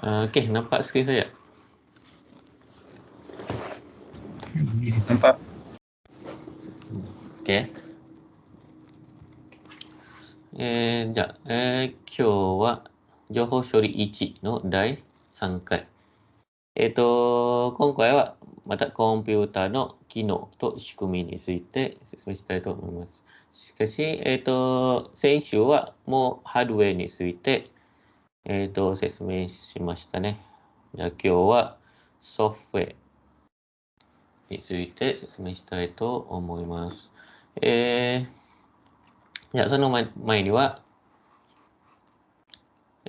Okey, nampak skrin saya? Nampak. Okey. じゃあ、今日は情報処理1の第3回。今回はまたコンピューターの機能と仕組みについて説明したいと思います。しかし、先週はもうハードウェアについて、説明しましたね。じゃあ今日はソフトウェアについて説明したいと思います。じゃあその前には、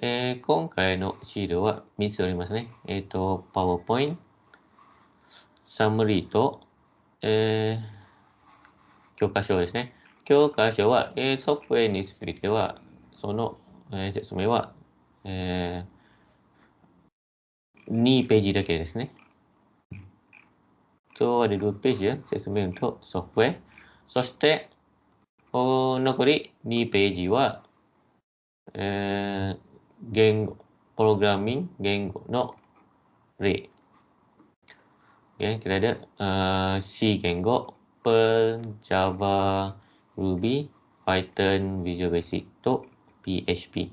今回の資料は3つありますね。PowerPoint、サムリーと、教科書ですね。教科書は、ソフトウェアについては、その、説明は、2ページだけですね。ada 2 page ya,説明untuk software. そして、残り2ページは、言語、プログラミング言語の例。Okay, kita ada C 言語、Perl、Java、Ruby、Python、Visual Basic と PHP。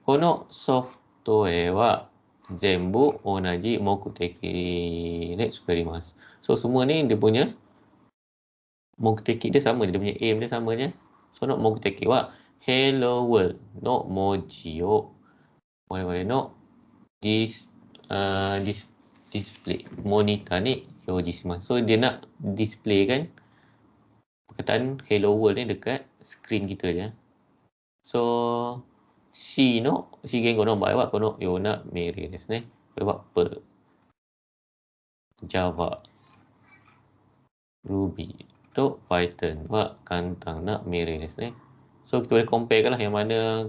このソフトウェアは全部同じ目的で作ります。So, semua ni dia punya 目的dia sama, dia punya aim dia sama je. So, の目的は Hello World の文字を我々のディスプレイ、モニターに表示します。So, dia nak display kan perkataan Hello World ni dekat skrin kita je. So, C 言語の場合はこのような命令ですね。これは Java、Ruby と Python は簡単な命令ですね。So, kita boleh compare lah yang mana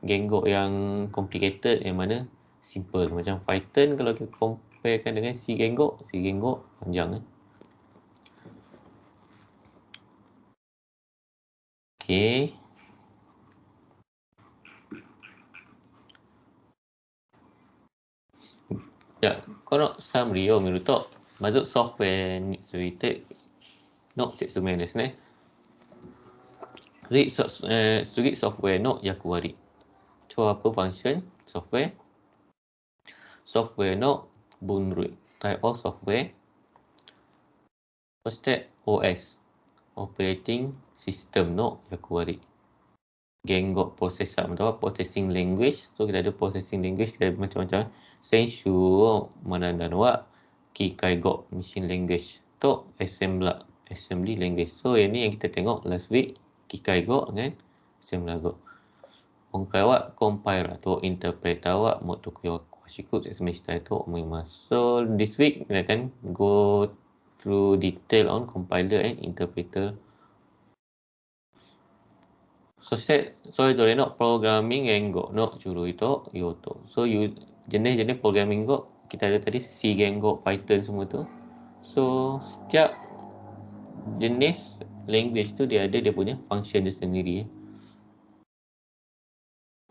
genggo yang complicated, yang mana simple. Macam Python kalau kita comparekan dengan C genggo panjang. Okay. じゃあ、このサムリーを見ると、まずソフトウェアについての説明ですね。次、ソフトウェアの役割。Itu apa function software? ソフトウェアの分類。Type of software。そして OS。Operating System の役割。言語、processor atau processing language. So, kita ada processing language, kita ada macam-macam. 先週を学んだのは機械語 machine language と assembly language. So, ini yang kita tengok last week, 機械語 dengan assembler 語。今回はコンパイラーとインタープレーターはもっと詳しく説明したいと思います。So, this week kita akan go through detail on compiler and interpreter. そして、それぞれのプログラミング言語の種類と用途。そういうjenis-jenis programming語、kita ada tadi C 言語、Python semua tu. So, setiap jenis language tu dia ada dia punya function dia sendiri.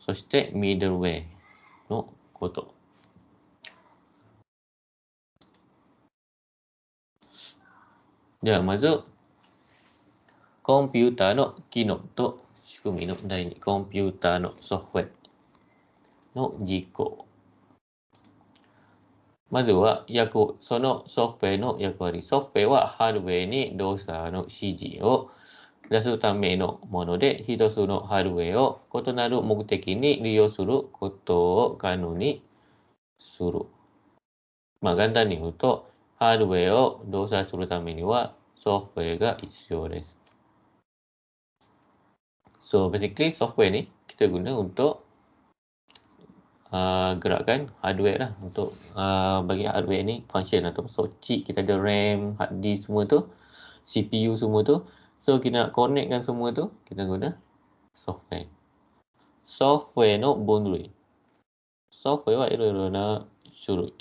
そして、middleware のこと。では、まず、コンピューターの機能と仕組みの第2、コンピューターのソフトウェアの事項。まずは、そのソフトウェアの役割。ソフトウェアはハードウェアに動作の指示を出すためのもので、一つのハードウェアを異なる目的に利用することを可能にする。簡単に言うと、ハードウェアを動作するためにはソフトウェアが必要です。So, basically software ni kita guna untuk gerakkan hardware lah, untuk bagi hardware ni function atau so chip, kita ada RAM, hard disk semua tu, CPU semua tu. So, kita nak connectkan semua tu, kita guna software. Software no 分類。ソフトウェアはいろいろな種類。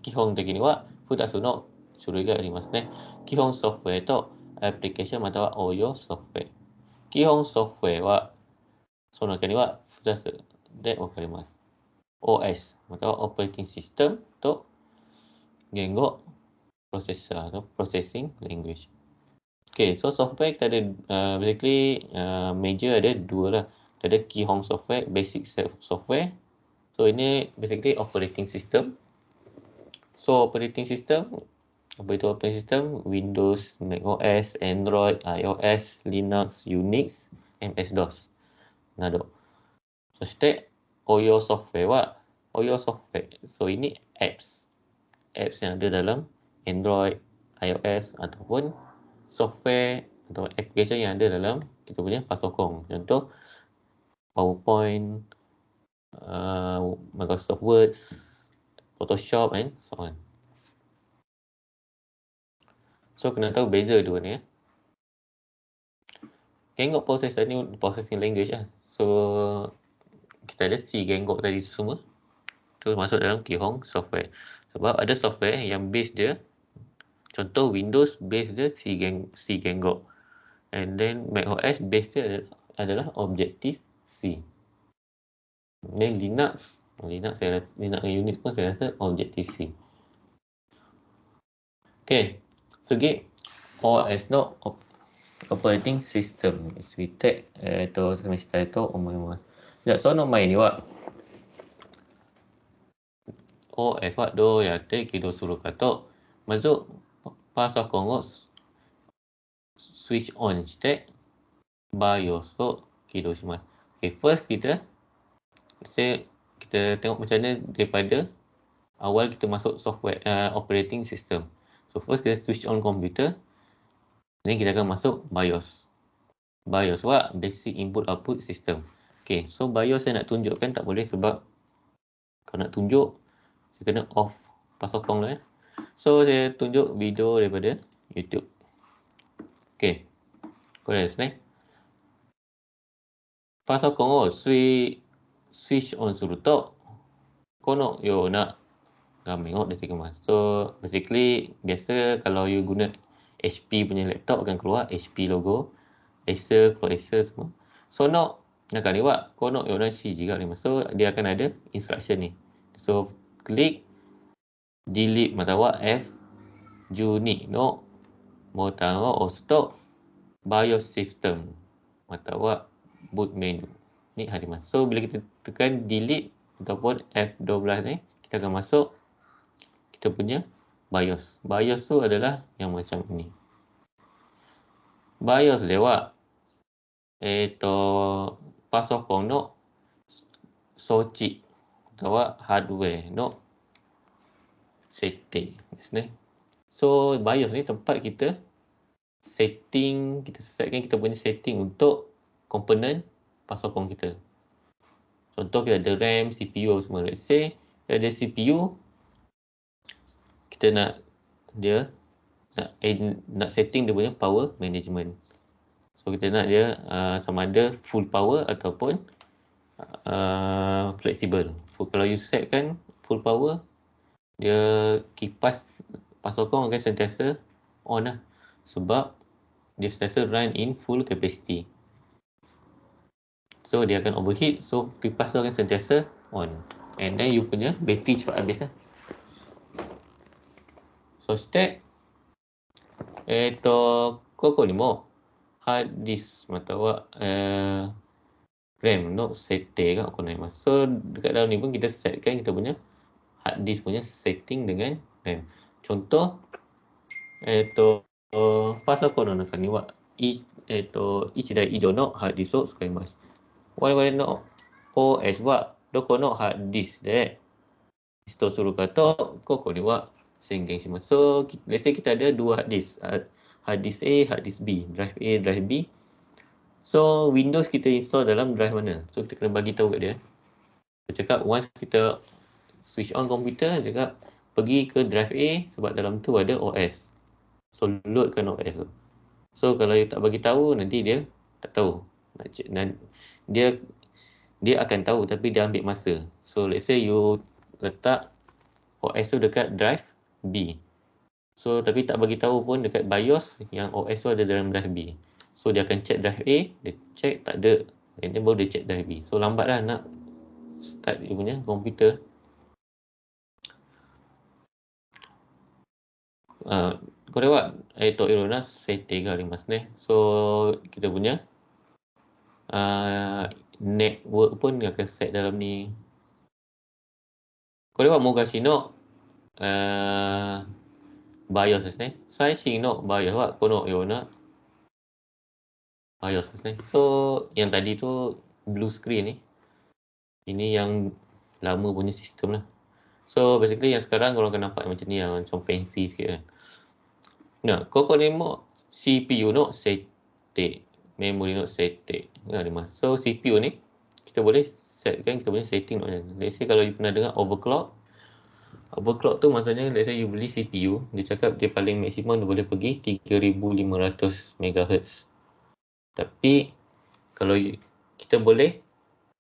基本的には2つの種類がありますね。基本ソフトウェアとアプリケーションまたは応用ソフトウェア。基本ソフトウェアは、その中には2つで分かれます。OS、またはオペレーティングシステムと言語、プロセッサーatau processing language. Okay, so software kita ada basically major ada dua lah. Kita ada Keyhong software, basic software. So ini basically operating system. So operating system, apa itu operating system? Windows, Mac OS, Android, iOS, Linux, Unix, MS-DOS. Nado. So step Oyo software wa Oyo software. So ini apps. Apps yang ada dalam Android, iOS ataupun software atau application yang ada dalam kita punya pasokong. Contoh PowerPoint, Microsoft Word, Photoshop and so on. So kena tahu beza dua ni. Genggok processor ni processing language lah. So kita ada C Genggok tadi tu semua. Tu masuk dalam Keyhong software. Sebab ada software yang base dia, contoh Windows base dia C Genggok. And then Mac OS base dia adalah Objective-C. Then Linux saya rasa, Linux dan Unix pun saya rasa Objective-C. Okay, segi OS no operating system. We take to semester itu umum. Ya, so no main ni wa. OS wa do ya te kido suru kato. Masuk pasal kongos switch onしてBIOSを起動します。Okay, first kita tengok macam mana daripada awal kita masuk software operating system. So first kita switch on komputer. Then kita akan masuk BIOS. BIOS wa basic input output system. Okay, so BIOS saya nak tunjukkan tak boleh sebab kalau nak tunjuk saya kena off pasokong lah. So saya tunjuk video daripada YouTube. Okay, boleh selesai. Pasokong switch on するとこのような画面を出てきます。So basically biasa kalau you guna HP punya laptop akan keluar HP logo, Acer keluar Acer semua. So no jika ni wa kono yo na shi juga ni. So dia akan ada instruction ni. So klik delete mata wa F Juni no botan wa osu BIOS system mata wa boot menu. Ni harimas. So bila kita tekan delete ataupun F12 ni, kita akan masuk kita punya BIOS. BIOS tu adalah yang macam ni. BIOS de wa pasokong no sochi atau hardware no setting. So BIOS ni tempat kita setting, kita setkan kita punya setting untuk komponen pasokong kita. Contoh kita ada RAM, CPU semua. Let's say kita ada CPU, kita nak setting dia punya power management. So kita nak dia sama ada full power ataupun flexible. Kalau you setkan full power, dia kipas pasokong akan sentiasa on lah. Sebab dia sentiasa run in full capacity. So dia akan overheat, so kipas tu akan sentiasa on. And then you punya bateri cepat habis lah. So step koko ni mo hard disk matawa RAM no setting kan aku nak. So dekat dalam ni pun kita setkan kita punya hard disk punya setting dengan RAM. Contoh pasal kono nak ni wa ichidai ijo no hard diskを使います。我々の OS はどこのハードディスクでインストールするかとここには宣言します。So, let's say kita ada dua hard disk. Hard disk A, hard disk B. Drive A, drive B. So, Windows kita install dalam drive mana? So, kita kena bagi tahu kat dia. Kita cakap once kita switch on komputer, dia cakap pergi ke drive A sebab dalam tu ada OS. So, loadkan OS tu. So, kalau you tak bagi tahu, nanti dia tak tahu. Dia akan tahu tapi dia ambil masa. So, let's say you letak OS tu dekat drive B. So, tapi tak bagi tahu pun dekat BIOS yang OS tu ada dalam drive B. So dia akan check drive A, dia check tak ada, and then baru dia check drive B. So lambat lah nak start dia punya komputer. Korewa irona setting ga arimasu ne. So kita punya network pun akan set dalam ni. Korewa mugashi no BIOS ですね。最新の BIOS はこのような BIOS ですね。So yang tadi tu blue screen ni. Ini yang lama punya sistem lah. So basically yang sekarang korang akan nampak macam ni lah, macam fancy sikit kan. Nah, koko ni mo CPU no setting, memory no setting. So CPU ni kita boleh setkan kita punya setting no. Let's say kalau you pernah dengar overclock. Overclock tu maksudnya let's say you beli CPU, dia cakap dia paling maksimum dia boleh pergi 3500 MHz. Tapi kalau kita boleh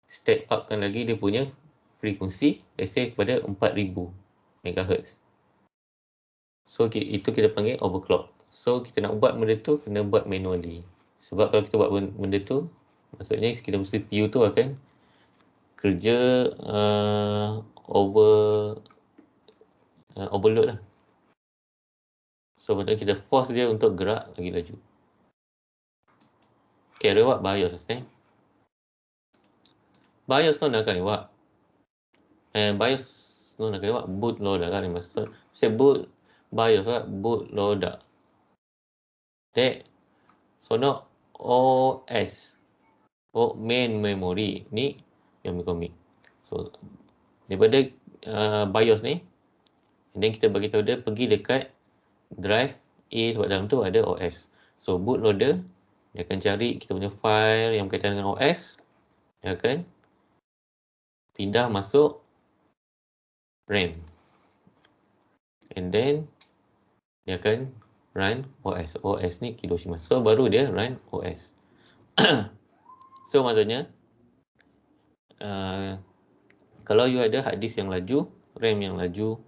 step upkan lagi dia punya frekuensi, let's say kepada 4000 MHz. So itu kita panggil overclock. So kita nak buat benda tu kena buat manually. Sebab kalau kita buat benda tu, maksudnya kita CPU tu akan kerja overload lah. So maksudnya kita force dia untuk gerak lagi laju. Okay, ada buat BIOS ni. BIOS tu nak kali buat. BIOS tu nak kali buat bootloader kan maksud. Saya boot BIOS lah bootloader. Dek. So no OS. Main memory ni yang komik. So daripada BIOS ni, and then kita bagi tahu dia pergi dekat drive A sebab dalam tu ada OS. So bootloader dia akan cari kita punya file yang berkaitan dengan OS. Dia akan pindah masuk RAM. And then dia akan run OS. OS ni Kidoshima. So baru dia run OS. So maksudnya kalau you ada hard disk yang laju, RAM yang laju,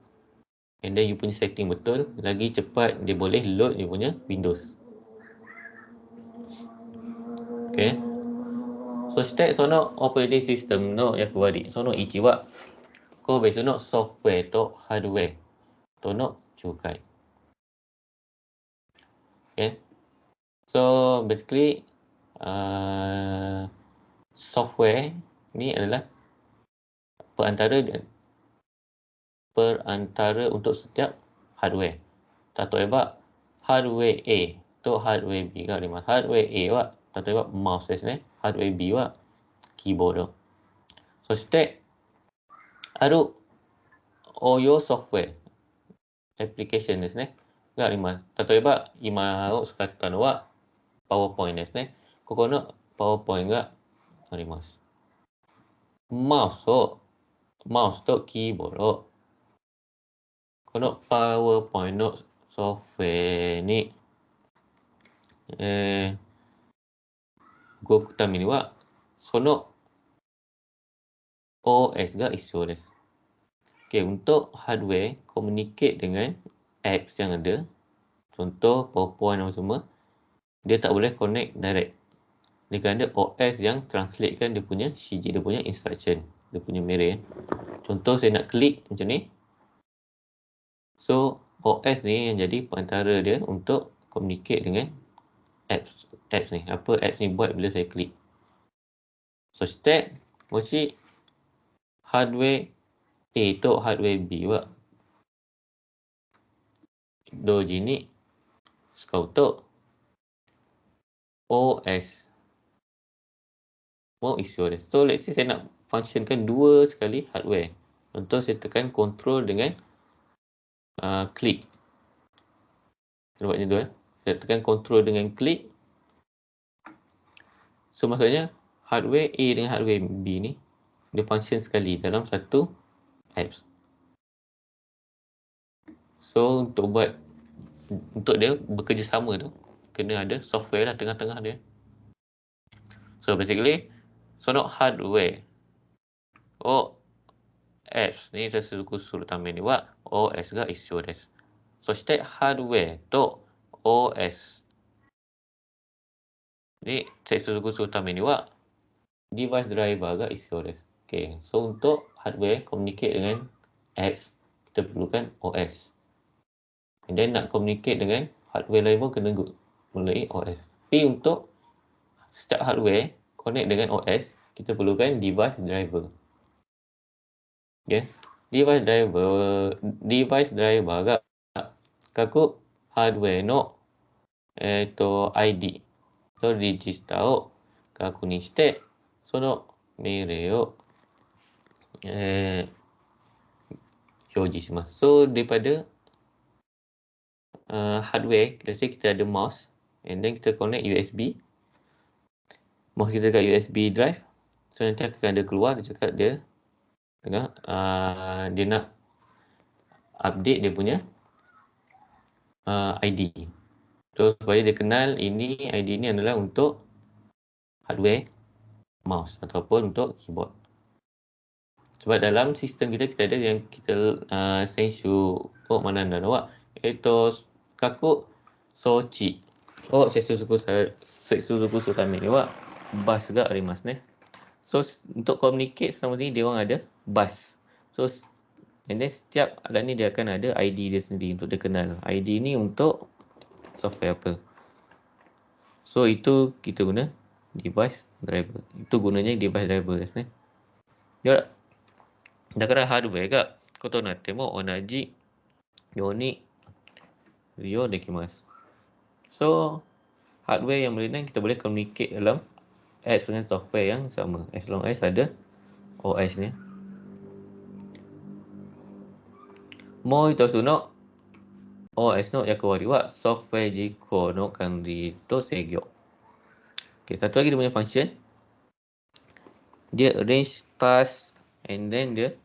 and then you punya setting betul, lagi cepat dia boleh load you punya Windows. Okay. So state sono operating system no yakuwari. Sono ichi wa Kobe no software to hardware to no chukai. Okay. So basically software ni adalah perantara untuk setiap hardware. Tatoeba hardware A to hardware B ga arimasu. Hardware A wa tatoeba mouse desu ne. Hardware B wa keyboard. So state aru oyo software application ですね。があります。例えば、今を使ったのは PowerPoint ですね。ここの PowerPoint があります。マウスとキーボードをこの PowerPoint のソフトウェアに、動くためには、その OS が必要です。Okay, untuk hardware communicate dengan apps yang ada, contoh PowerPoint dan semua, dia tak boleh connect direct. Dia akan ada OS yang translatekan dia punya CG, dia punya instruction, dia punya memory. Contoh saya nak klik macam ni. So OS ni yang jadi perantara dia untuk communicate dengan apps ni. Apa apps ni buat bila saya klik. So step mesti hardware A to hardware B wa doji ni skau to OS mau issue dia. So let's say saya nak functionkan dua sekali hardware. Contoh saya tekan control dengan klik. Saya buat macam tu. Saya tekan control dengan klik. So maksudnya hardware A dengan hardware B ni dia function sekali dalam satu apps. So untuk dia bekerjasama tu kena ada software lah tengah-tengah dia. So basically sono hardware apps ni saya suruh tambah ni wa OS ga issue desu. So state hardware to OS Jadi sektor kursus utama ni wak device driver agak isi OS. Okay, so untuk hardware communicate dengan apps, kita perlukan OS. And then nak communicate dengan hardware lain pun kena melalui OS. Tapi untuk setiap hardware connect dengan OS, kita perlukan device driver. Okay, device driver agak kaku hardware no ID. So register o kaku ni shite, sono meirei o yoji shimasu. So daripada hardware, let's say kita ada mouse and then kita connect USB. Mouse kita kat USB drive. So nanti akan ada keluar dia cakap dia dia nak update dia punya ID. So supaya dia kenal ini ID ni adalah untuk hardware mouse ataupun untuk keyboard. Sebab dalam sistem kita ada yang kita senshu mananda no wa kaku sochi o setsuzuku sutame ni wa bus ga arimasu ne. So untuk communicate sama ni dia orang ada bus. So and then setiap alat ni dia akan ada ID dia sendiri untuk dia kenal. ID ni untuk software apa. So itu kita guna device driver. Itu gunanya device driver sebenarnya. Ya. だからハードウェアが異なっても同じように利用できます。So, hardware yang berlainan kita boleh communicate dalam apps dengan software yang sama. As long as ada OS ni. もう一つの OS の役割はソフトウェア実行の管理と制御。Okay, satu lagi dia punya function. Dia arrange task and then dia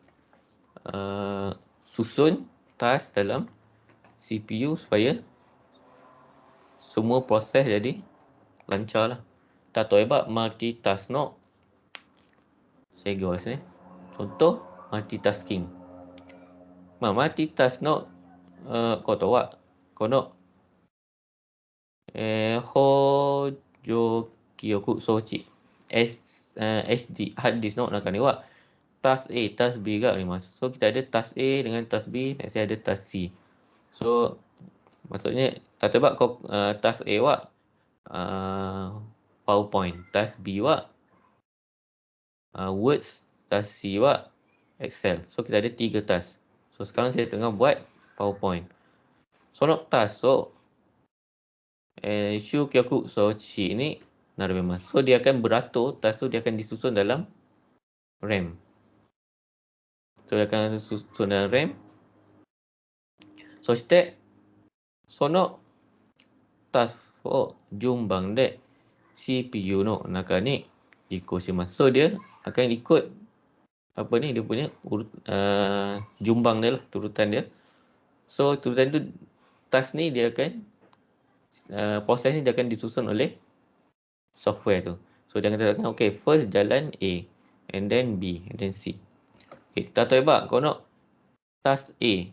susun task dalam CPU supaya semua proses jadi lancar lah.例えば multitask no segoですね。contoh multitasking。multitask no ことはこの補助記憶装置 SD hard disk no 中にはtask A, task B があります。So kita ada task A dengan task B, saya ada task C. So maksudnya, 例えばtask A はPowerPoint, task B はWords, task C は Excel. So kita ada 3 task. So sekarang saya tengah buat PowerPoint. So no task, so Shukyoku Sochi ni narabemasu. So dia akan beratur, task tu dia akan disusun dalam RAM. So dia akan disusun dalam RAM. Soしてそのタスクを順番で CPU の中に実行します。So dia akan ikut apa ni dia punya jumbang dia lah, turutan dia. So turutan tu task ni dia akan proses ni dia akan disusun oleh software tu. So dia akan katakan okay, first jalan A and then B and then C. Okay, 例えばこの task A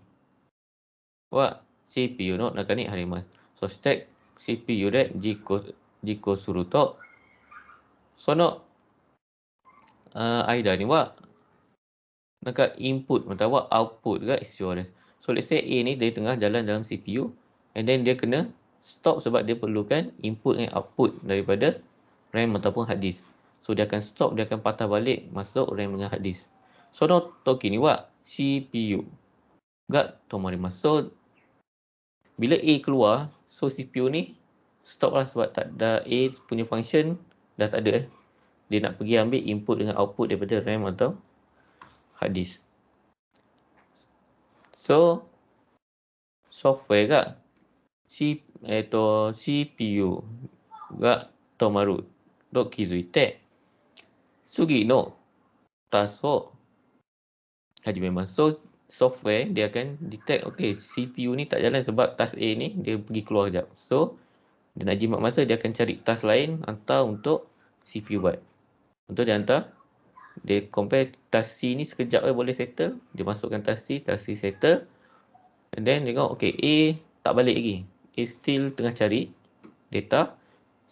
は CPU の中にあります。そして CPU で実行すると、その間にはなんか input atau output が必要です。So let's say A ni dia tengah jalan dalam CPU and then dia kena stop sebab dia perlukan input dan output daripada RAM ataupun hard disk. So dia akan stop, dia akan patah balik masuk RAM dengan hard disk. So no toki ni wa CPU ga tomarimasu. So bila A keluar, so CPU ni stop lah sebab tak ada A punya function dah tak ada. Dia nak pergi ambil input dengan output daripada RAM atau hard disk. So software ga CPU が止まると気づいて、次のタスクを始めます。So software dia akan detect, okay, CPU ni tak jalan sebab task A ni dia pergi keluar sekejap. So dia nak jimat masa, dia akan cari task lain hantar untuk CPU buat. Untuk dia hantar, dia compare task C ni sekejap boleh settle, dia masukkan task C settle, and then dia tengok okay, A tak balik lagi, A still tengah cari data.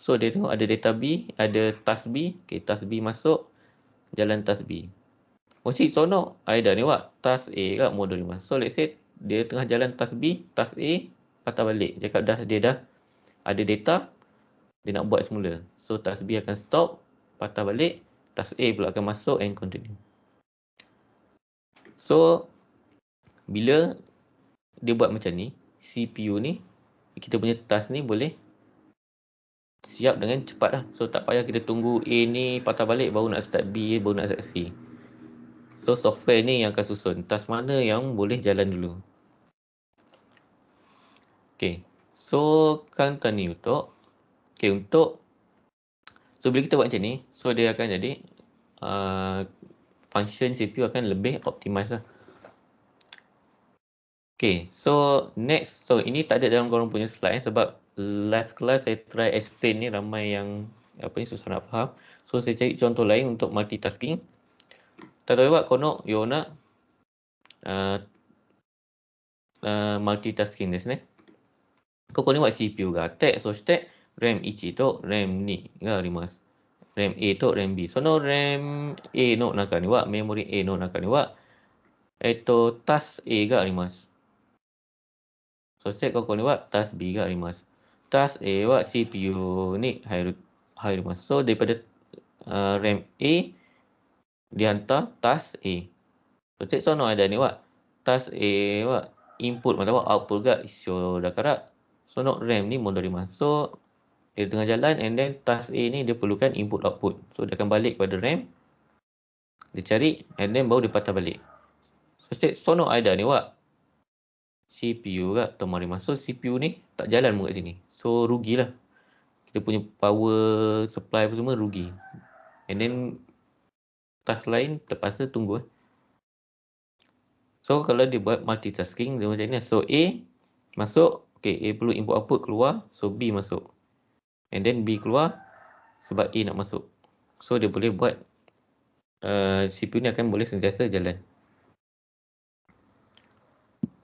So dia tengok ada data B, ada task B. Okay, task B masuk, jalan task B. Mesti sono, I dah ni buat task A kat modul 5. So let's say dia tengah jalan task B, task A patah balik. Cakap dia dah ada data, dia nak buat semula. So task B akan stop, patah balik, task A pula akan masuk and continue. So bila dia buat macam ni, CPU ni, kita punya task ni boleh siap dengan cepat lah. So tak payah kita tunggu A ni patah balik baru nak start B, baru nak start C. So software ni yang akan susun task mana yang boleh jalan dulu. Okay, so kan tadi untuk so bila kita buat macam ni, so dia akan jadi function CPU akan lebih optimize lah. Okay, so next, so ini tak ada dalam korang punya slide sebab last class saya try explain ni ramai yang susah nak faham. So saya cari contoh lain untuk multitasking. Tak tahu buat kono yo nak multitaskingですね。ここには CPU があって、そして RAM1 と RAM2 があります。RAM A と RAM B。その RAM A の中には、メモリ A の中には、task A があります。そしてここには task B があります。task A は CPU に入ります。So daripada RAM A dihantar task A。そしてその間には task A はインプットまたはアウトプットが一緒だから、その RAM に戻ります。So dia tengah jalan and then task A ni dia perlukan input output. So dia akan balik kepada RAM. Dia cari and then baru dia patah balik. So sono ada ni wak CPU kat tomarimas. So CPU ni tak jalan pun kat sini. So rugilah. Kita punya power supply apa semua rugi. And then task lain terpaksa tunggu. So kalau dia buat multitasking dia macam ni. So A masuk, okay, A perlu input output keluar, so B masuk. And then B keluar sebab A nak masuk. So dia boleh buat CPU ni akan boleh sentiasa jalan.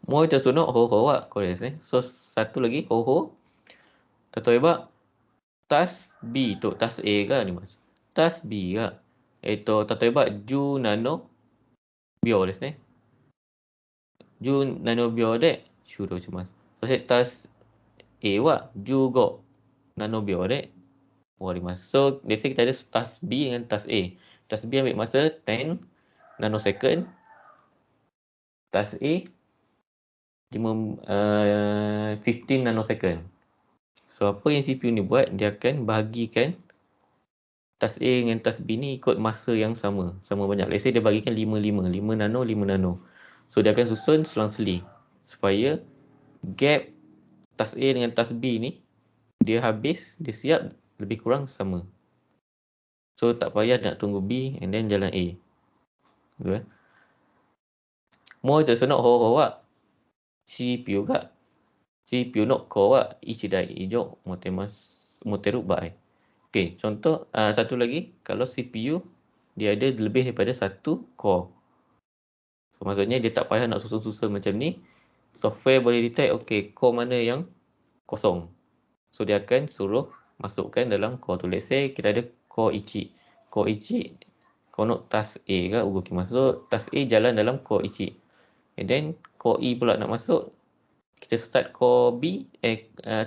もう一つの方法はこれですね。So satu lagi 方法。例えば task B と task A があります。task B が例えば10ナノ秒ですね。10ナノ秒で終了します。そして task A は15ナノ秒で終わります。So, let's say kita ada task B dengan task A. Task B ambil masa 10 nanosecond. Task A 15 nanosecond. So, apa yang CPU ni buat, dia akan bahagikan task A dengan task B ni ikut masa yang sama. Sama banyak. Let's say dia bahagikan 5 nano, 5 nano. So, dia akan susun selang-seli. Supaya gap task A dengan task B ni, dia habis, dia siap lebih kurang sama. So, tak payah nak tunggu B and then jalan A. Betul? Mo je senok ho wa CPU が CPU のcore は1台以上持てる場合。Okay, contoh satu lagi, kalau CPU dia ada lebih daripada satu core. So, maksudnya dia tak payah nak susun-susun macam ni. Software boleh detect, okay, core mana yang kosong. So, dia akan suruh masukkan dalam core tu. Let's say kita ada core ichi. Core ichi, kono task A ke ugokimasu. So, task A jalan dalam core ichi. And then core E pula nak masuk. Kita start core B,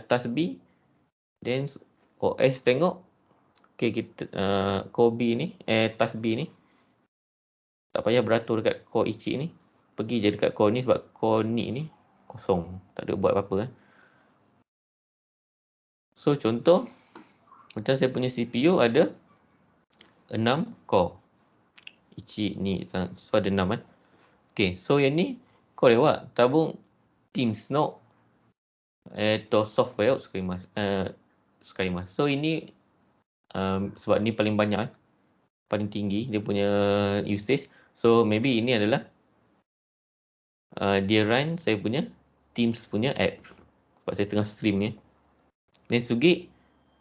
task B. Then OS tengok. Okay, kita core B ni, task B ni. Tak payah beratur dekat core ichi ni. Pergi je dekat core ni sebab core ni kosong. Tak ada buat apa-apa. So, contoh. Macam saya punya CPU ada 6 core. Ichi ni, so ada 6 kan. Okay, so yang ni, core dewa. Tabung Teams no software sekali mas. So ini sebab ni paling banyak, paling tinggi dia punya usage. So maybe ini adalah dia run saya punya Teams punya app sebab saya tengah stream ni. Then segi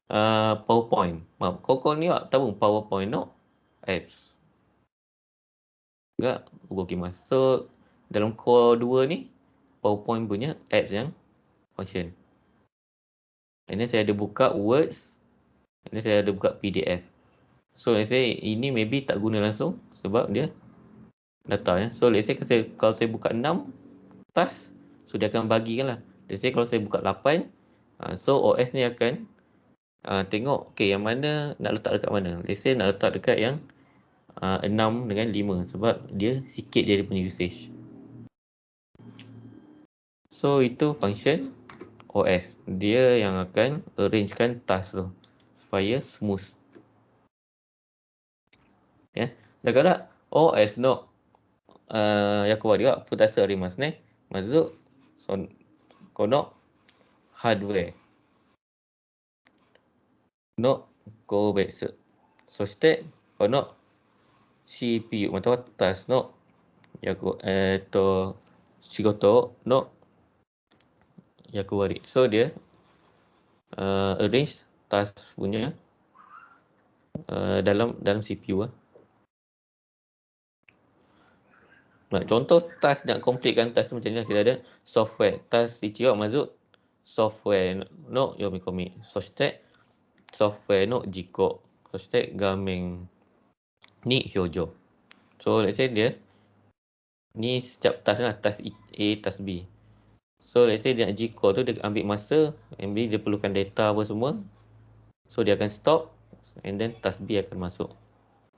PowerPoint. Kau ni tahu PowerPoint no apps. Enggak ugokimasu. So dalam core 2 ni PowerPoint punya apps yang function. And then saya ada buka Words Ini saya ada buka PDF. So let's say ini maybe tak guna langsung sebab dia data ya. So let's say kalau saya buka 6 task, so dia akan bagikan lah. Let's say kalau saya buka 8, so OS ni akan tengok okay, yang mana nak letak dekat mana. Let's say nak letak dekat yang 6 dengan 5 sebab dia sikit dia punya usage. So itu function OS. Dia yang akan arrangekan task tu supaya smooth. Ya. Kadang-kadang OS no 役割は2つありますね。まず、このハードウェアの個別、そしてこの CPU またはタスの仕事の役割. So dia arrange task punya dalam CPU. Nah, contoh task nak completekan task macam ni, kita ada software task ichiwa mazu software no yomikomi, そしてソフトウェアの実行、そして画面に表情. So let's say dia ni setiap task lah, task A, task B. So let's say dia nak jikor tu, dia ambil masa, maybe dia perlukan data apa semua. So dia akan stop and then task B akan masuk.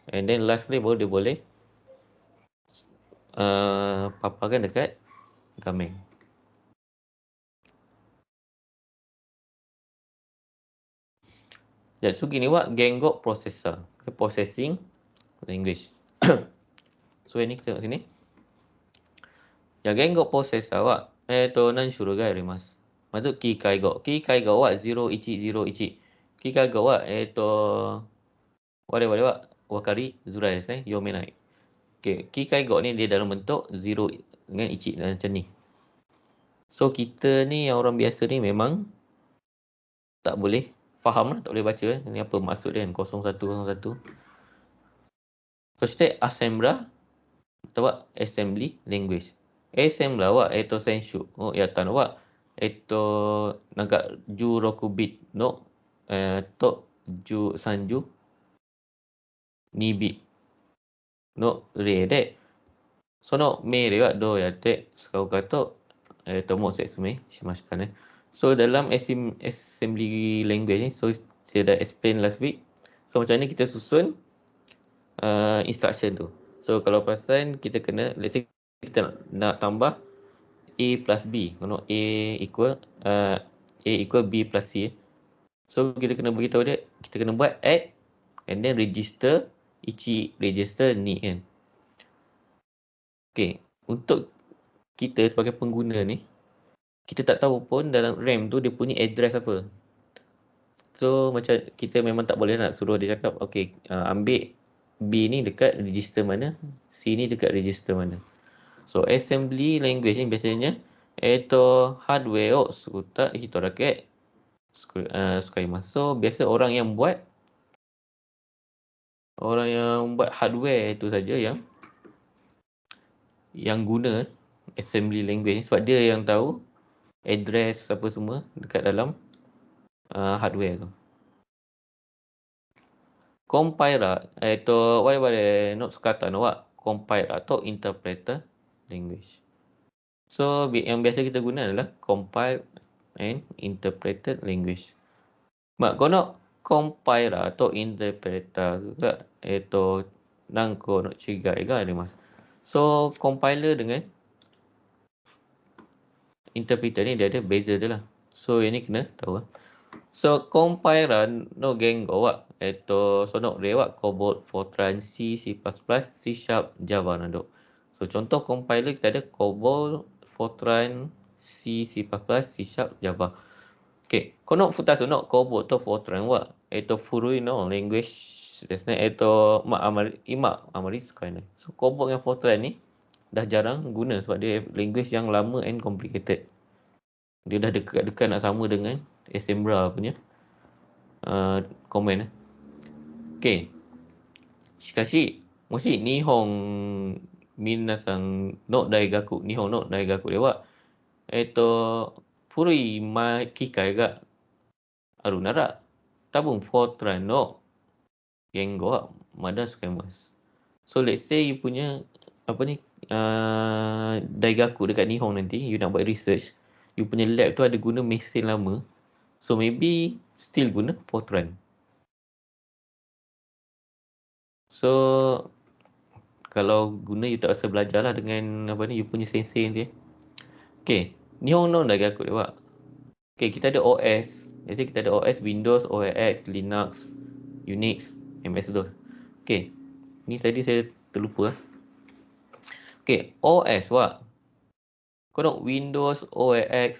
And then lastly baru dia boleh paparkan dekat gamen. Yatsugi ni wa Gengo processor, processing language. So ini kita tengok sini. Ya Gengo processor wa 何種類があります。まずキー介護。キー介護は0101。キー介護は我々は分かりづらいですね。読めない。Okay. Key kaigo ni dia dalam bentuk 0 dengan 1 macam ni. So kita ni yang orang biasa ni memang tak boleh faham lah, tak boleh baca ni apa maksud dia kan 0101. Soしてassembler atau assembly language. Assembler wa senshu o yata no waなんか16ビットの32ビットの例で、その命令はどうやって使うかと、もう説明しましたね。So dalam assembly language ni, so saya dah explain last week. So macam ni kita susun instruction tu. So kalau perasan kita kena, let's say kita nak tambah A plus B. Kalau A equal B plus C. So kita kena beritahu dia, kita kena buat add and then register ichi register ni kan. Okay, untuk kita sebagai pengguna ni, kita tak tahu pun dalam RAM tu dia punya address apa. So macam kita memang tak boleh nak suruh dia cakap, okay, ambil B ni dekat register mana, C ni dekat register mana. So assembly language ni biasanya hardware o suta hito dake sukaimasu. So biasa orang yang buat hardware tu saja yang guna assembly language ni, sebab dia yang tahu address apa semua dekat dalam hardware tu. Compiler what not skata no wa compiler atau interpreter language. So yang biasa kita guna adalah compile and interpreted language. Mak kono compiler atau interpreter ga nanko no chigai ga arimasu. So compiler dengan interpreter ni dia ada beza dia lah. So ini kena tahu. So compiler no gengo wa sono re wa COBOL, Fortran, C, C++, C#, Java nado. So contoh compiler kita ada COBOL, Fortran, C, C++, C#, Java. Okay, kono futasu no COBOL to Fortran wa furui no language desu ne. Ima amari tsukai nai. So COBOL dengan Fortran ni dah jarang guna sebab dia language yang lama and complicated. Dia dah dekat-dekat nak sama dengan assembler punya command. Okay. Shikashi, moshi Nihon minasan no daigaku de wa furui kikai ga aru nara tabung Fortran no Gengo mada sukaimasu. So let's say you punya apa ni Daigaku dekat Nihon nanti you nak buat research, you punya lab tu ada guna mesin lama, so maybe still guna Fortran. So kalau guna you tak rasa belajar lah dengan apa ni you punya sensei nanti. Okay, Nihon no Daigaku dia buat. Okay, kita ada OS. Jadi kita ada OS Windows, OS X, Linux, Unix, MS-DOS. Okay, ni tadi saya terlupa. Okay, OS wak. Kau nak Windows, OS X,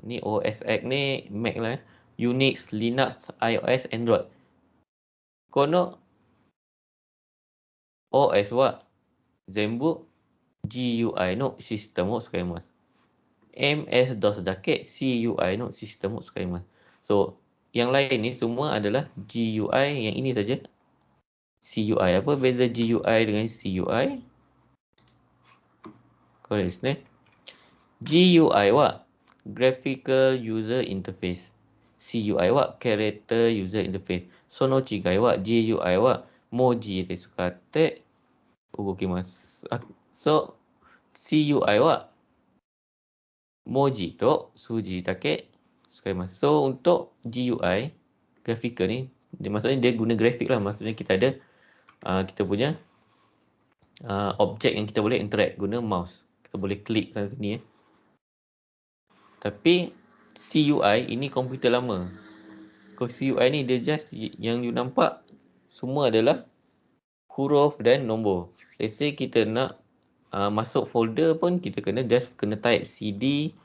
ni OS X ni Mac lah. Unix, Linux, iOS, Android. Kau nak OS wak. Zenbu GUI no sistem mo sukaimasu. MS-DOS dake CUI no sistem mo sukaimasu. So, yang lain ni semua adalah GUI, yang ini saja CUI. Apa beza GUI dengan CUI? Korek desu ne. GUI wa Graphical User Interface. CUI wa Character User Interface. Sono chigai wa GUI wa moji de tsukatte ugokimasu. So, CUI wa moji to suji dake sukaimasu. So, untuk GUI, graphical ni, maksudnya dia guna grafik lah. Maksudnya kita ada kita punya objek yang kita boleh interact guna mouse. Kita boleh klik sana sini. Tapi CUI ini komputer lama. CUI ni dia just yang you nampak semua adalah huruf dan nombor. Let's say kita nak masuk folder pun kita kena type CD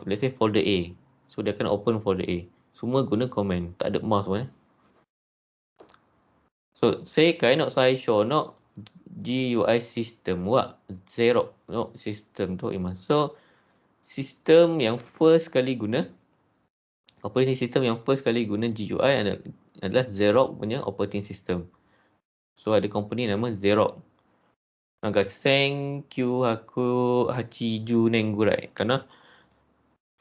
let's say folder A. So dia akan open folder A. Semua guna command, tak ada mouse pun. So seikai no saisho no GUI system wa Xerox no system to imasu. So sistem yang first kali guna operating system yang first kali guna GUI adalah Xerox punya operating system. So ada company nama Xerox. Naga Senkyu Haku Hachiju Nengurai. Karena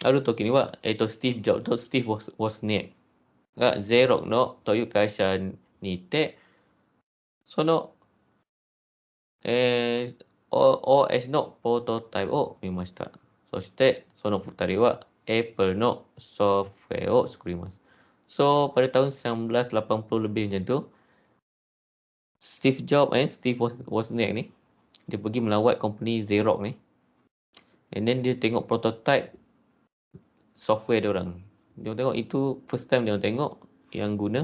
aru toki ni wa Steve Jobs to Steve was ne. Ga Xerox no toyu kaisha ni te sono OS no prototype o mimashita. そしてその2人は Apple のソフトウェアを作ります。So pada tahun 1980 lebih macam tu, Steve Jobs and Steve Wozniak ni dia pergi melawat company Xerox ni, and then dia tengok prototype software dia orang. Dia tengok itu first time dia tengok yang guna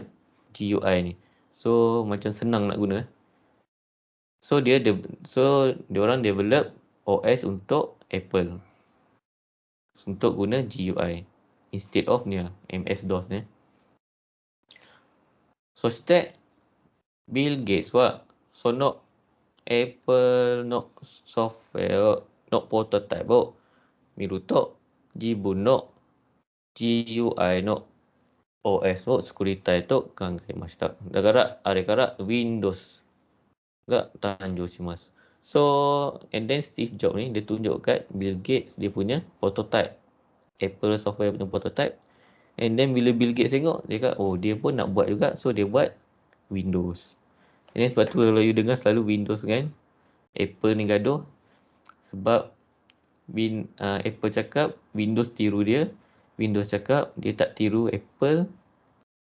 GUI ni. So macam senang nak guna. So dia orang develop OS untuk Apple untuk guna GUI instead of ni MS-DOS ni. So step Bill Gates wa sono Apple no software no prototype o miru to jibun no GUI no OS o tsukuritai to kangaimashita. Dakara are kara Windows ga tanjou shimasu. So and then Steve Jobs ni dia tunjuk kat Bill Gates dia punya prototype, Apple software punya prototype. And then bila Bill Gates tengok, dia kata, oh dia pun nak buat juga. So dia buat Windows. And then sebab tu kalau you dengar selalu Windows kan, Apple ni gaduh. Sebab Apple cakap Windows tiru dia. Windows cakap dia tak tiru Apple.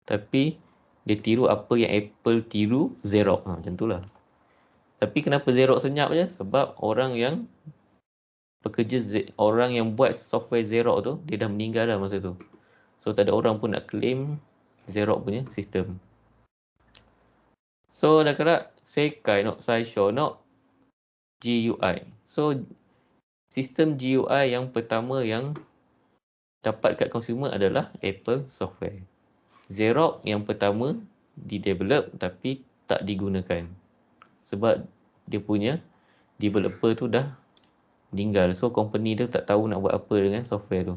Tapi dia tiru apa yang Apple tiru Xerox. Macam tu lah. Tapi kenapa Xerox senyap je? Sebab orang yang buat software Xerox tu, dia dah meninggal dah masa tu. So tak ada orang pun nak claim Xerox punya sistem. So dah kira seikai no saisho no GUI. So sistem GUI yang pertama yang dapat kat consumer adalah Apple software. Xerox yang pertama di-develop tapi tak digunakan. Sebab dia punya developer tu dah meninggal. So company dia tak tahu nak buat apa dengan software tu.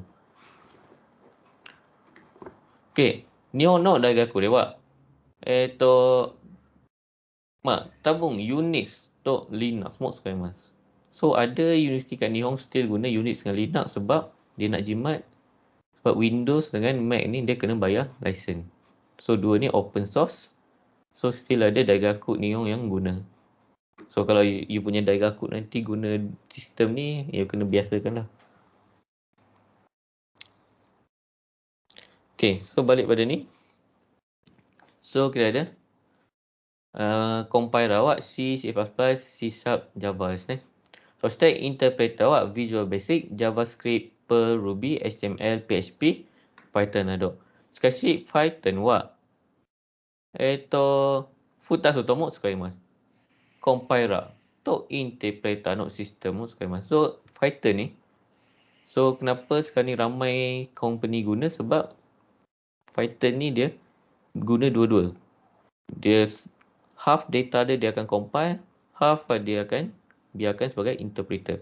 Okay, Nihon no Daigaku dewa. Tabung Unix to Linux mo sukaimasu. So ada universiti kat Nihon still guna Unix dengan Linux sebab dia nak jimat Sebab Windows dengan Mac ni dia kena bayar license. So dua ni open source. So still ada Daigaku ni yang guna. So kalau you punya Daigaku nanti guna sistem ni, you kena biasakan lah. Okay, so balik pada ni. So kita ada compiler awak C, C++, C#, Java. So stack interpreter awak Visual Basic, JavaScript, Perl, Ruby, HTML, PHP, Python ada. Sekali Python awak futas otomo sekali mas. Compiler to interpreter no sistem sekali mas. So Python ni, so kenapa sekarang ni ramai company guna, sebab Python ni dia guna dua-dua. Dia half data dia akan compile, half dia akan biarkan sebagai interpreter.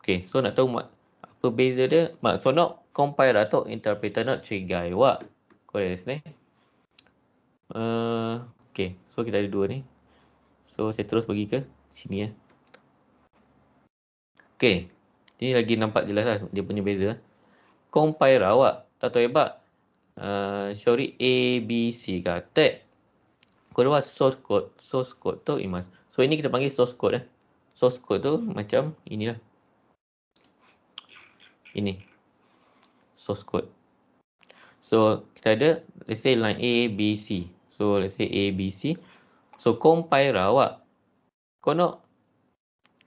Okay, so nak tahu apa beza dia? So nak compile atau interpreter nak cigai wak. Correct ni. Okay, so kita ada dua ni. So saya terus pergi ke sini ya. Okay, ini lagi nampak jelas lah dia punya beza. Compile awak tak tahu hebat. Sorry, A, B, C ke tag. Kau buat source code tu imas. So ini kita panggil source code. Source code tu macam inilah. Ini source code. So kita ada, let's say line A, B, C. So let's say A, B, C. So compile awak, kau nak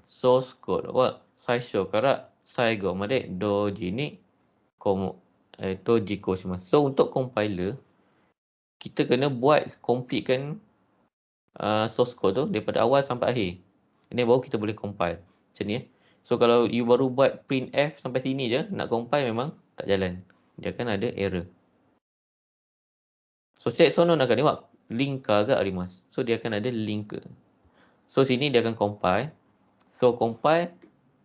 source code awak, saya show karak, saya go madek do jini, komo to jiko semua. So untuk compiler, kita kena buat complete kan source code tu daripada awal sampai akhir. Ini baru kita boleh compile. Macam ni. So kalau you baru buat printf sampai sini je, nak compile memang tak jalan. Dia akan ada error. So set sono nak tengok link agak Arimas. So dia akan ada link. So sini dia akan compile. So compile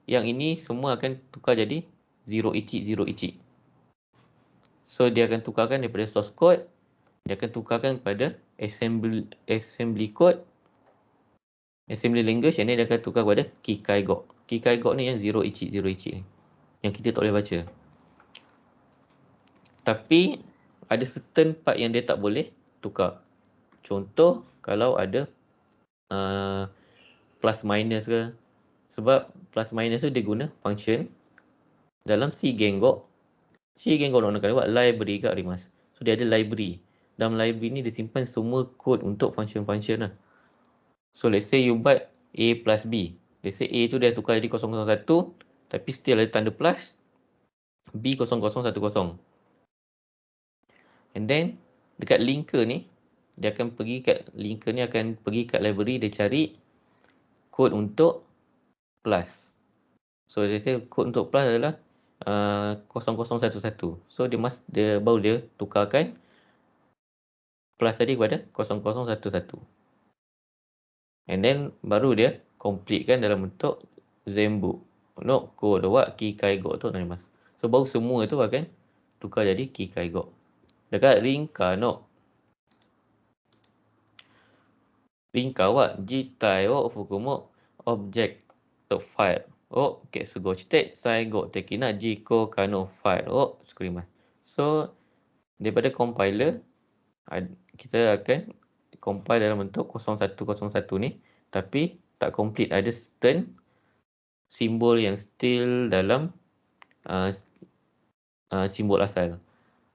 yang ini semua akan tukar jadi 0 icik. So dia akan tukarkan daripada source code, dia akan tukarkan kepada assembly code, assembly language, and then dia akan tukar kepada Kikaigok. Kikaigok ni yang 0 icik ni. Yang kita tak boleh baca. Tapi ada certain part yang dia tak boleh tukar. Contoh kalau ada plus minus ke. Sebab plus minus tu dia guna function dalam C Gengok. C Gengok nak buat library kat Rimas. So dia ada library. Dalam library ni dia simpan semua kod untuk function-function lah. So let's say you buat A plus B. Let's say A tu dia tukar jadi 001, tapi still ada tanda plus B 0010. And then dekat linker ni, dia akan pergi kat linker ni akan pergi kat library, dia cari kod untuk plus. So dia say kod untuk plus adalah 0011. So dia baru dia tukarkan plus tadi kepada 0011. And then baru dia completekan dalam bentuk Zenbook. No kod awak Kikaigok tu mas. So baru semua tu akan tukar jadi Kikaigok. Dekat ringka no. Ringka awak jitai awak fukumo object file. Oh, okay, so go state saya go tekina jiko kano file. Oh, screen mas. So daripada compiler kita akan compile dalam bentuk 0101 ni, tapi tak complete, ada certain simbol yang still dalam simbol asal.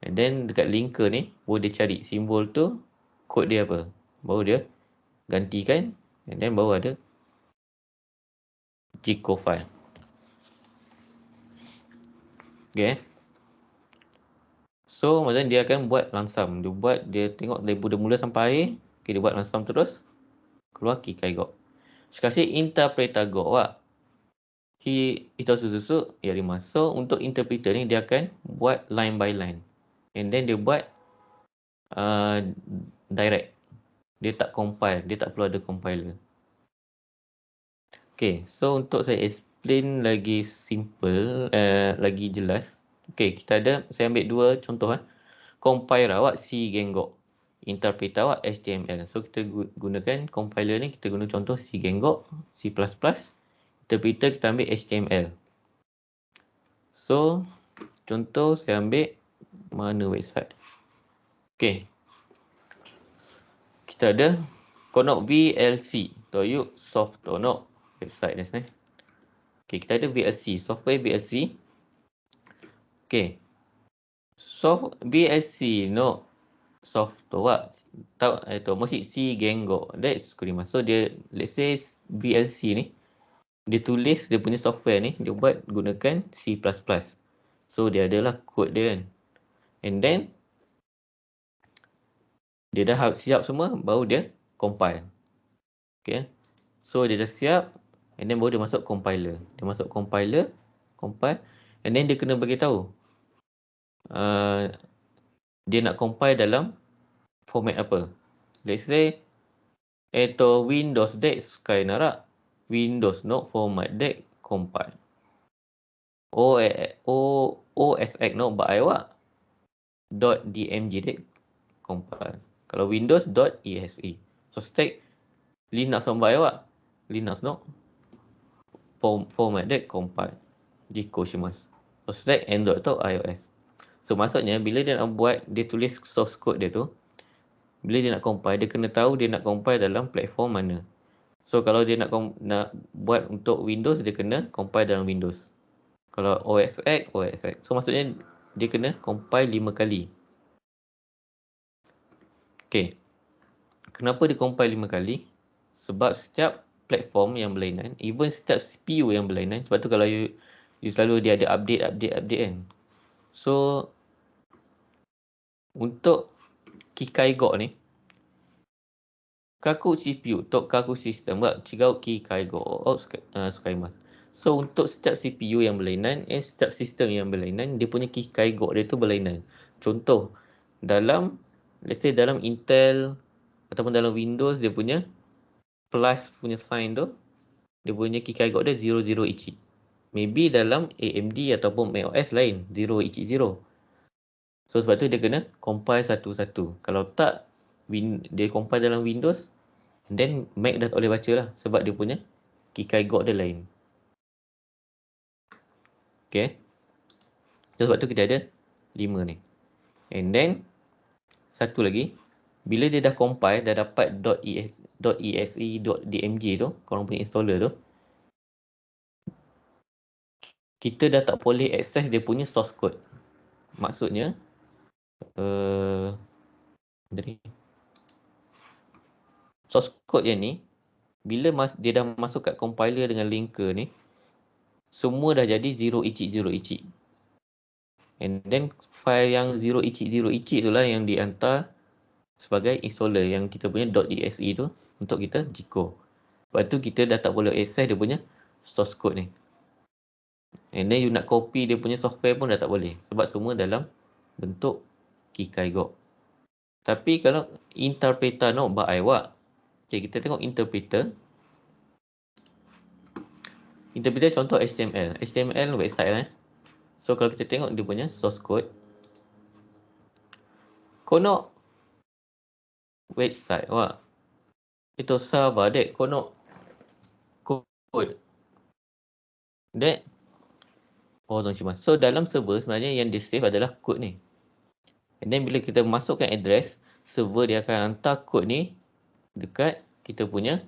And then dekat linker ni baru dia cari simbol tu kod dia apa, baru dia gantikan, and then baru ada jiko file. Okay. So macam dia akan buat langsam. Dia tengok dari mula sampai akhir. Okay, dia buat langsam terus. Keluar Kikaigok. Sekali interpreter go awak. Itu susu ya Rimas. So untuk interpreter ni dia akan buat line by line. And then dia buat direct. Dia tak compile. Dia tak perlu ada compiler. Okay, so untuk saya explain lagi simple, lagi jelas. Okay, saya ambil dua contoh. Compiler awak C Gengok. Interpreter awak HTML. So kita gunakan compiler ni, kita guna contoh C Gengok, C++. Interpreter kita ambil HTML. So Contoh saya ambil mana website. Okey. Kita ada konok VLC. Toyuk soft tonok website ni sebenarnya. Okey, kita ada VLC, software VLC. Okey. Soft VLC no soft to wa tau itu musik si Gengo. That's kurima. So dia, let's say VLC ni dia tulis dia punya software ni dia buat gunakan C++. So dia adalah kod dia kan. And then dia dah siap semua baru dia compile. Okay. So dia dah siap and then baru dia masuk compiler. Dia masuk compiler, compile and then dia kena bagi tahu dia nak compile dalam format apa. Let's say Windows dek sukai narak Windows no format dek compile. OSX no baiwa .dmg dek compile. Kalau Windows .exe. So stack Linux no baiwa Linux no format dek compile. Jiko shimasu. So stack Android atau iOS. So maksudnya bila dia nak buat, dia tulis source code dia tu, bila dia nak compile, dia kena tahu dia nak compile dalam platform mana. So kalau dia nak buat untuk Windows, dia kena compile dalam Windows. Kalau OS X. So maksudnya dia kena compile 5 kali. Okay. Kenapa dia compile 5 kali? Sebab setiap platform yang berlainan, even setiap CPU yang berlainan, sebab tu kalau you selalu dia ada update kan. So untuk Kikai Go ni, kaku CPU, tok kaku sistem, buat cigau Kikai Go, Skymas. So untuk setiap CPU yang berlainan, setiap sistem yang berlainan, dia punya Kikai Go dia tu berlainan. Contoh, let's say dalam Intel ataupun dalam Windows, dia punya plus punya sign tu, dia punya Kikai Go dia 00 ichi. Maybe dalam AMD ataupun macOS lain, 0 ichi 0. So sebab tu dia kena compile satu-satu. Kalau tak, dia compile dalam Windows, then Mac dah tak boleh baca lah. Sebab dia punya Kikai Go dia lain. Okay. So sebab tu kita ada 5 ni. And then, satu lagi, bila dia dah compile, dah dapat .exe.dmg tu, korang punya installer tu, kita dah tak boleh access dia punya source code. Maksudnya, source code yang ni, bila dia dah masuk kat compiler dengan linker ni, semua dah jadi 0 ichi. And then file yang 0 ichi itulah yang dihantar sebagai installer yang kita punya .exe tu untuk kita jiko. Lepas tu kita dah tak boleh access dia punya source code ni. And then you nak copy dia punya software pun dah tak boleh. Sebab semua dalam bentuk Kikai Go. Tapi kalau interpreter no ba'aiwa. Okay, kita tengok interpreter. Interpreter contoh HTML. HTML website lah. So kalau kita tengok dia punya source code. Kono website wah. Itu server dek kono code. Dek. So dalam server sebenarnya yang di save adalah code ni. And then bila kita masukkan address, server dia akan hantar kod ni dekat kita punya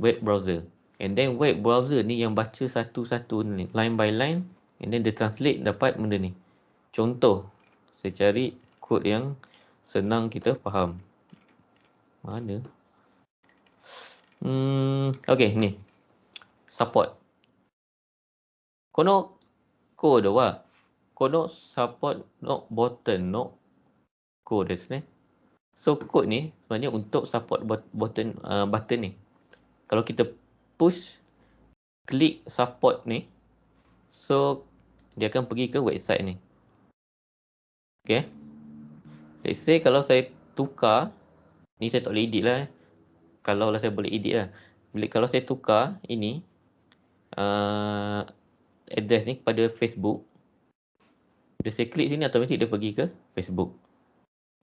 web browser. And then web browser ni yang baca satu-satu ni, line by line, and then dia translate dapat benda ni. Contoh, saya cari kod yang senang kita faham. Mana? Okay, ni. Support. Kono code wa. Kono support no button no code ni. So code ni sebenarnya untuk support button ni. Kalau kita push klik support ni, so dia akan pergi ke website ni. Okay. Let's say kalau saya tukar, ni saya tak boleh edit lah. Kalau lah saya boleh edit lah. Kalau saya tukar ini address ni kepada Facebook, bila saya klik sini automatik dia pergi ke Facebook.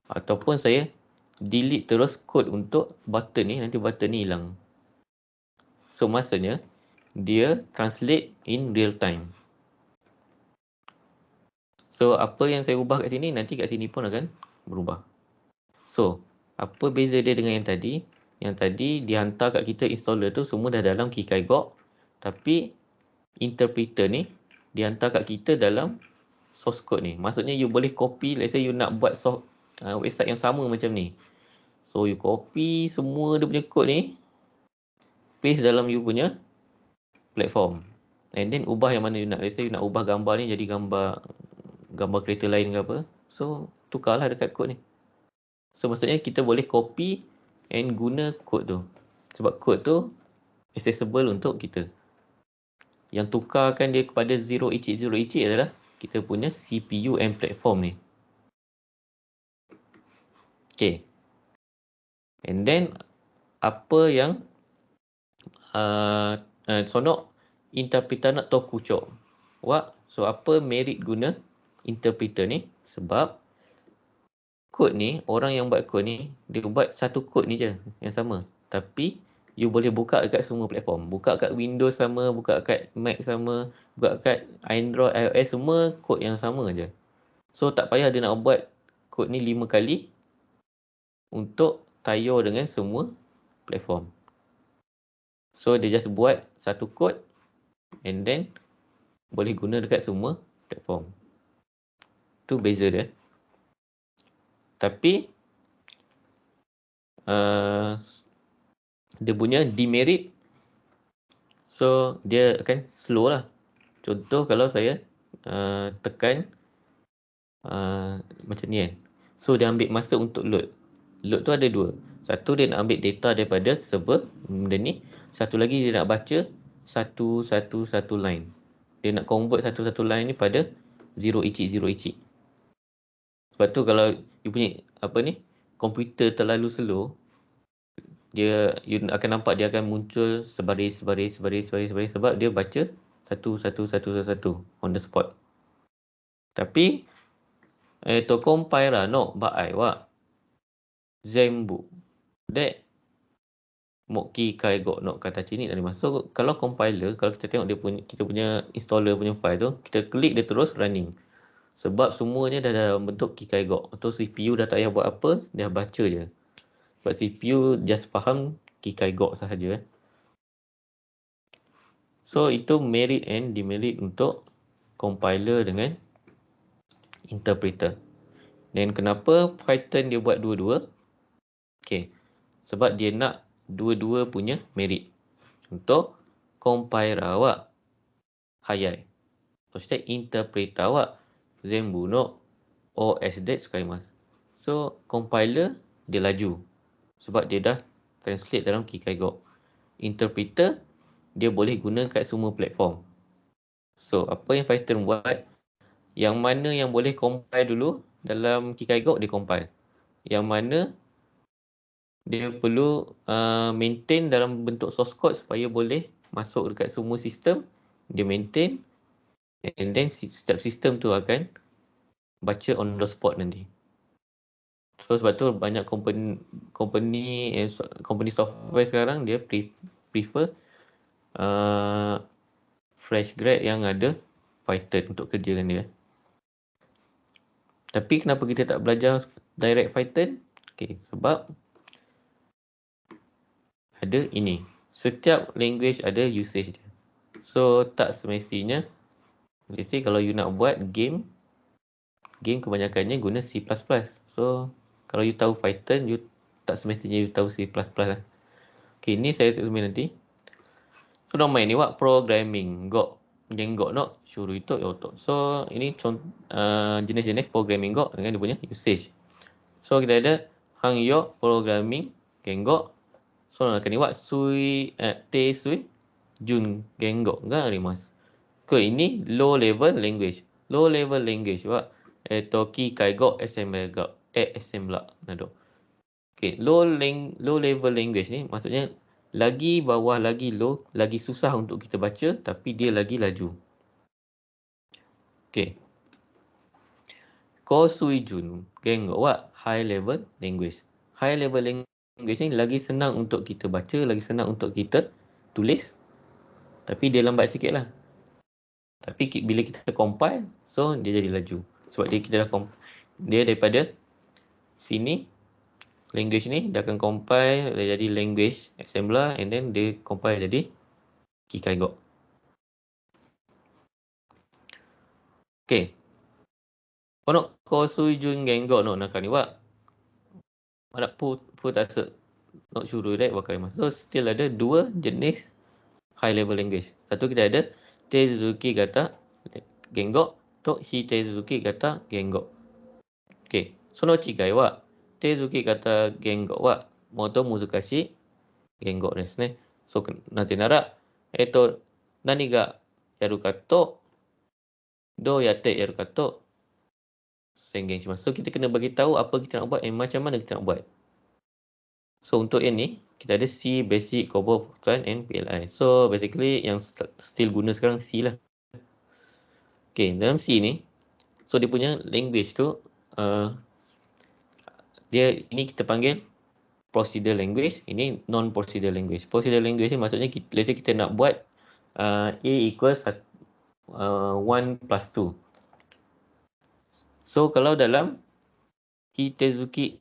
Ataupun saya delete terus kod untuk button ni, nanti button ni hilang. So maksudnya dia translate in real time. So, apa yang saya ubah kat sini, nanti kat sini pun akan berubah. So, apa beza dia dengan yang tadi? Yang tadi dihantar kat kita installer tu semua dah dalam KiKaiGok, tapi interpreter ni dihantar kat kita dalam source code ni. Maksudnya you boleh copy, let's say you nak buat website yang sama macam ni. So, you copy semua dia punya code ni, paste dalam you punya platform. And then ubah yang mana you nak. Let's say you nak ubah gambar ni jadi gambar kereta lain ke apa. So, tukarlah dekat code ni. So, maksudnya kita boleh copy and guna code tu. Sebab code tu accessible untuk kita. Yang tukarkan dia kepada 0 icik adalah kita punya CPU and platform ni. Okay. And then, apa yang sonok interpreter nak tahu kucuk. So, apa merit guna interpreter ni? Sebab kod ni, orang yang buat kod ni, dia buat satu kod ni je yang sama. Tapi, you boleh buka dekat semua platform. Buka kat Windows sama, buka kat Mac sama, buka kat Android, iOS, semua kod yang sama je. So, tak payah dia nak buat kod ni 5 kali untuk tayar dengan semua platform. So, dia just buat satu kod and then boleh guna dekat semua platform. Tu beza dia. Tapi, dia punya demerit, so dia akan slow lah. Contoh kalau saya tekan macam ni kan. So dia ambil masa untuk load. Load tu ada dua. Satu dia nak ambil data daripada server benda ni. Satu lagi dia nak baca satu line. Dia nak convert satu line ni pada 0 icik. Sebab tu kalau you punya komputer terlalu slow, you akan nampak dia akan muncul sebaris sebab dia baca satu on the spot. Tapi to compile no baai wa zembu dek mok KiKaiGok no kata cini dari mas. So kalau compiler, kalau kita tengok kita punya installer punya file tu, kita klik dia terus running. Sebab semuanya dah dalam bentuk KiKaiGok. Atau CPU dah tak payah buat apa, dia baca je. Sebab CPU just faham KiKaiGok sahaja. So itu merit and demerit untuk compiler dengan interpreter. Dan kenapa Python dia buat dua-dua? Okay. Sebab dia nak dua-dua punya merit. Untuk compiler awak hayai. So interpreter awak zembu no OS det sekali mas. So compiler dia laju. Sebab dia dah translate dalam KiKaiGok. Interpreter dia boleh guna kat semua platform. So apa yang Python buat, yang mana yang boleh compile dulu dalam KiKaiGok dia compile. Yang mana dia perlu maintain dalam bentuk source code supaya boleh masuk dekat semua sistem, dia maintain, and then setiap sistem tu akan baca on the spot nanti. So sebab tu banyak company software sekarang dia prefer fresh grad yang ada Python untuk kerjakan dia. Tapi kenapa kita tak belajar direct Python? Okay, sebab ada ini. Setiap language ada usage dia. So, tak semestinya, let's say kalau you nak buat game kebanyakannya guna C++. So, kalau you tahu Python, you tak semestinya you tahu C++. Okay, ni saya tulis nanti. So, nama ini buat programming. Genggok no, suruh itu yotok. So, ini jenis-jenis programming Go dengan dia punya usage. So, kita ada hang yok programming genggok. So, nak ni buat te sui jun genggok enggak rimas. Okay, ini low level language. Low level language buat KiKaiGok assembler nado. Okay, low level language ni maksudnya lagi bawah, lagi low, lagi susah untuk kita baca tapi dia lagi laju. Okay. Ko sui jun genggok buat high level language. High level language ni lagi senang untuk kita baca, lagi senang untuk kita tulis. Tapi dia lambat sikit lah. Tapi bila kita compile, so dia jadi laju. Sebab dia daripada sini, language ni dia akan compile jadi language assembler, and then dia compile jadi Kikaigok. Okay. Kono Kosujun Gengo no naka ni wa ada Futatsu no shuru de wakarimasu. So still ada dua jenis high level language. Satu kita ada Teizuki Gata Gengo to Hiteizuki Gata Gengo. Okay. その違いは、手続き型言語はもっと難しい言語ですね。なぜなら、何がやるかと、どうやってやるかと宣言します. So, kita kena bagi tahu apa kita nak buat dan macam mana kita nak buat. So, untuk yang ni, kita ada C, Basic, COBOL, Fortran and PLI. So, basically yang still guna sekarang C lah. Okay, dalam C ni, so dia punya language tu, ini kita panggil procedural language, ini non-procedural language. Procedural language ni maksudnya, let's say kita nak buat A equals 1 plus 2. So, kalau dalam Hitezuki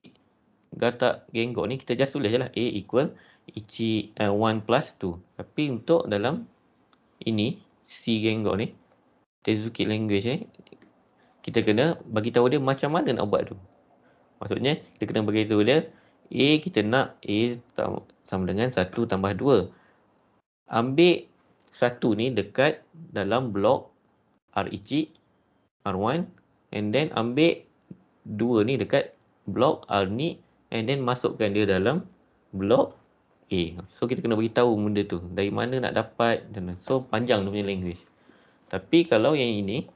Gata Gengo ni, kita just tulis je lah A equal 1 plus 2. Tapi untuk dalam ini, C Gengo ni, Tezuki language ni, kita kena bagi tahu dia macam mana nak buat tu. Maksudnya, kita kena bagi tahu dia, kita nak A sama dengan 1 tambah 2. Ambil 1 ni dekat dalam blok R1, R1, and then ambil 2 ni dekat blok R2, and then masukkan dia dalam blok A. So, kita kena bagi tahu benda tu. Dari mana nak dapat. So, panjang dia punya language. Tapi kalau yang ini,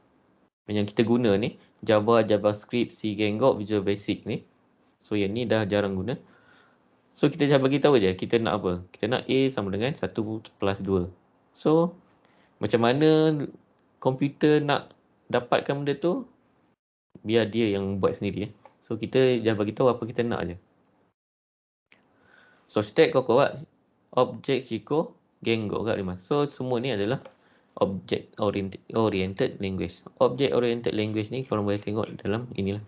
yang kita guna ni, Java, JavaScript, C Gengo, Visual Basic ni. So, yang ni dah jarang guna. So, kita dah bagi tahu je kita nak apa. Kita nak A sama dengan 1 plus 2. So, macam mana komputer nak dapatkan benda tu, biar dia yang buat sendiri. So, kita dah bagi tahu apa kita nak je. So, stack koko wa object Jiko Gengo kat lima. So, semua ni adalah object oriented language. Object oriented language ni korang boleh tengok dalam inilah.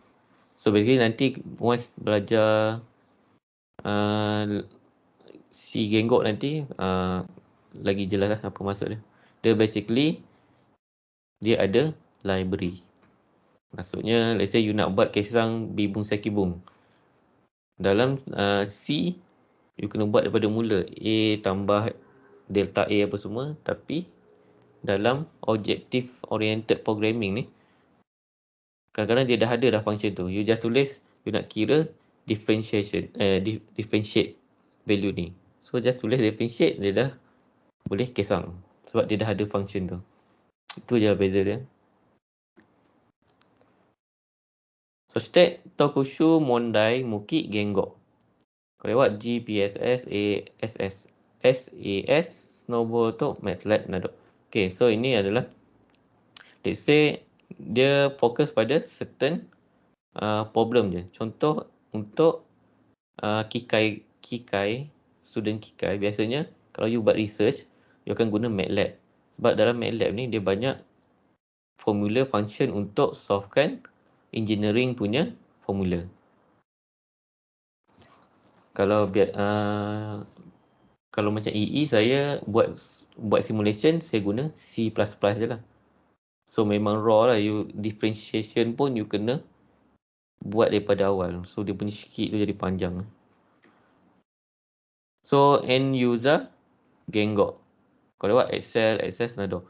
So, basically nanti once belajar C Gengo nanti lagi jelas lah apa maksud dia. Dia basically dia ada library. Maksudnya, let's say you nak buat kesang bibung sekibung. Dalam C, you kena buat daripada mula. A tambah delta A apa semua. Tapi, dalam objective oriented programming ni, kadang-kadang dia dah ada dah function tu. You just tulis, you nak kira differentiate value ni. So, just tulis differentiate, dia dah boleh kesang. Sebab dia dah ada function tu. Itu je beza dia. So, stack Tokushu Mondai Muki Gengo. Korewat GPSS ASS SAS Snowball to MATLAB Nado. Okay, so ini adalah, let's say dia fokus pada certain problem je. Contoh untuk Kikai, student Kikai, biasanya kalau you buat research, you akan guna MATLAB. Sebab dalam MATLAB ni dia banyak formula function untuk solvekan engineering punya formula. Kalau kalau macam EE, saya buat simulation, saya guna C++ je lah. So memang raw lah, you differentiation pun you kena buat daripada awal. So dia punya sikit tu jadi panjang. So end user Gengo. Kalau buat Excel, Access, Nado.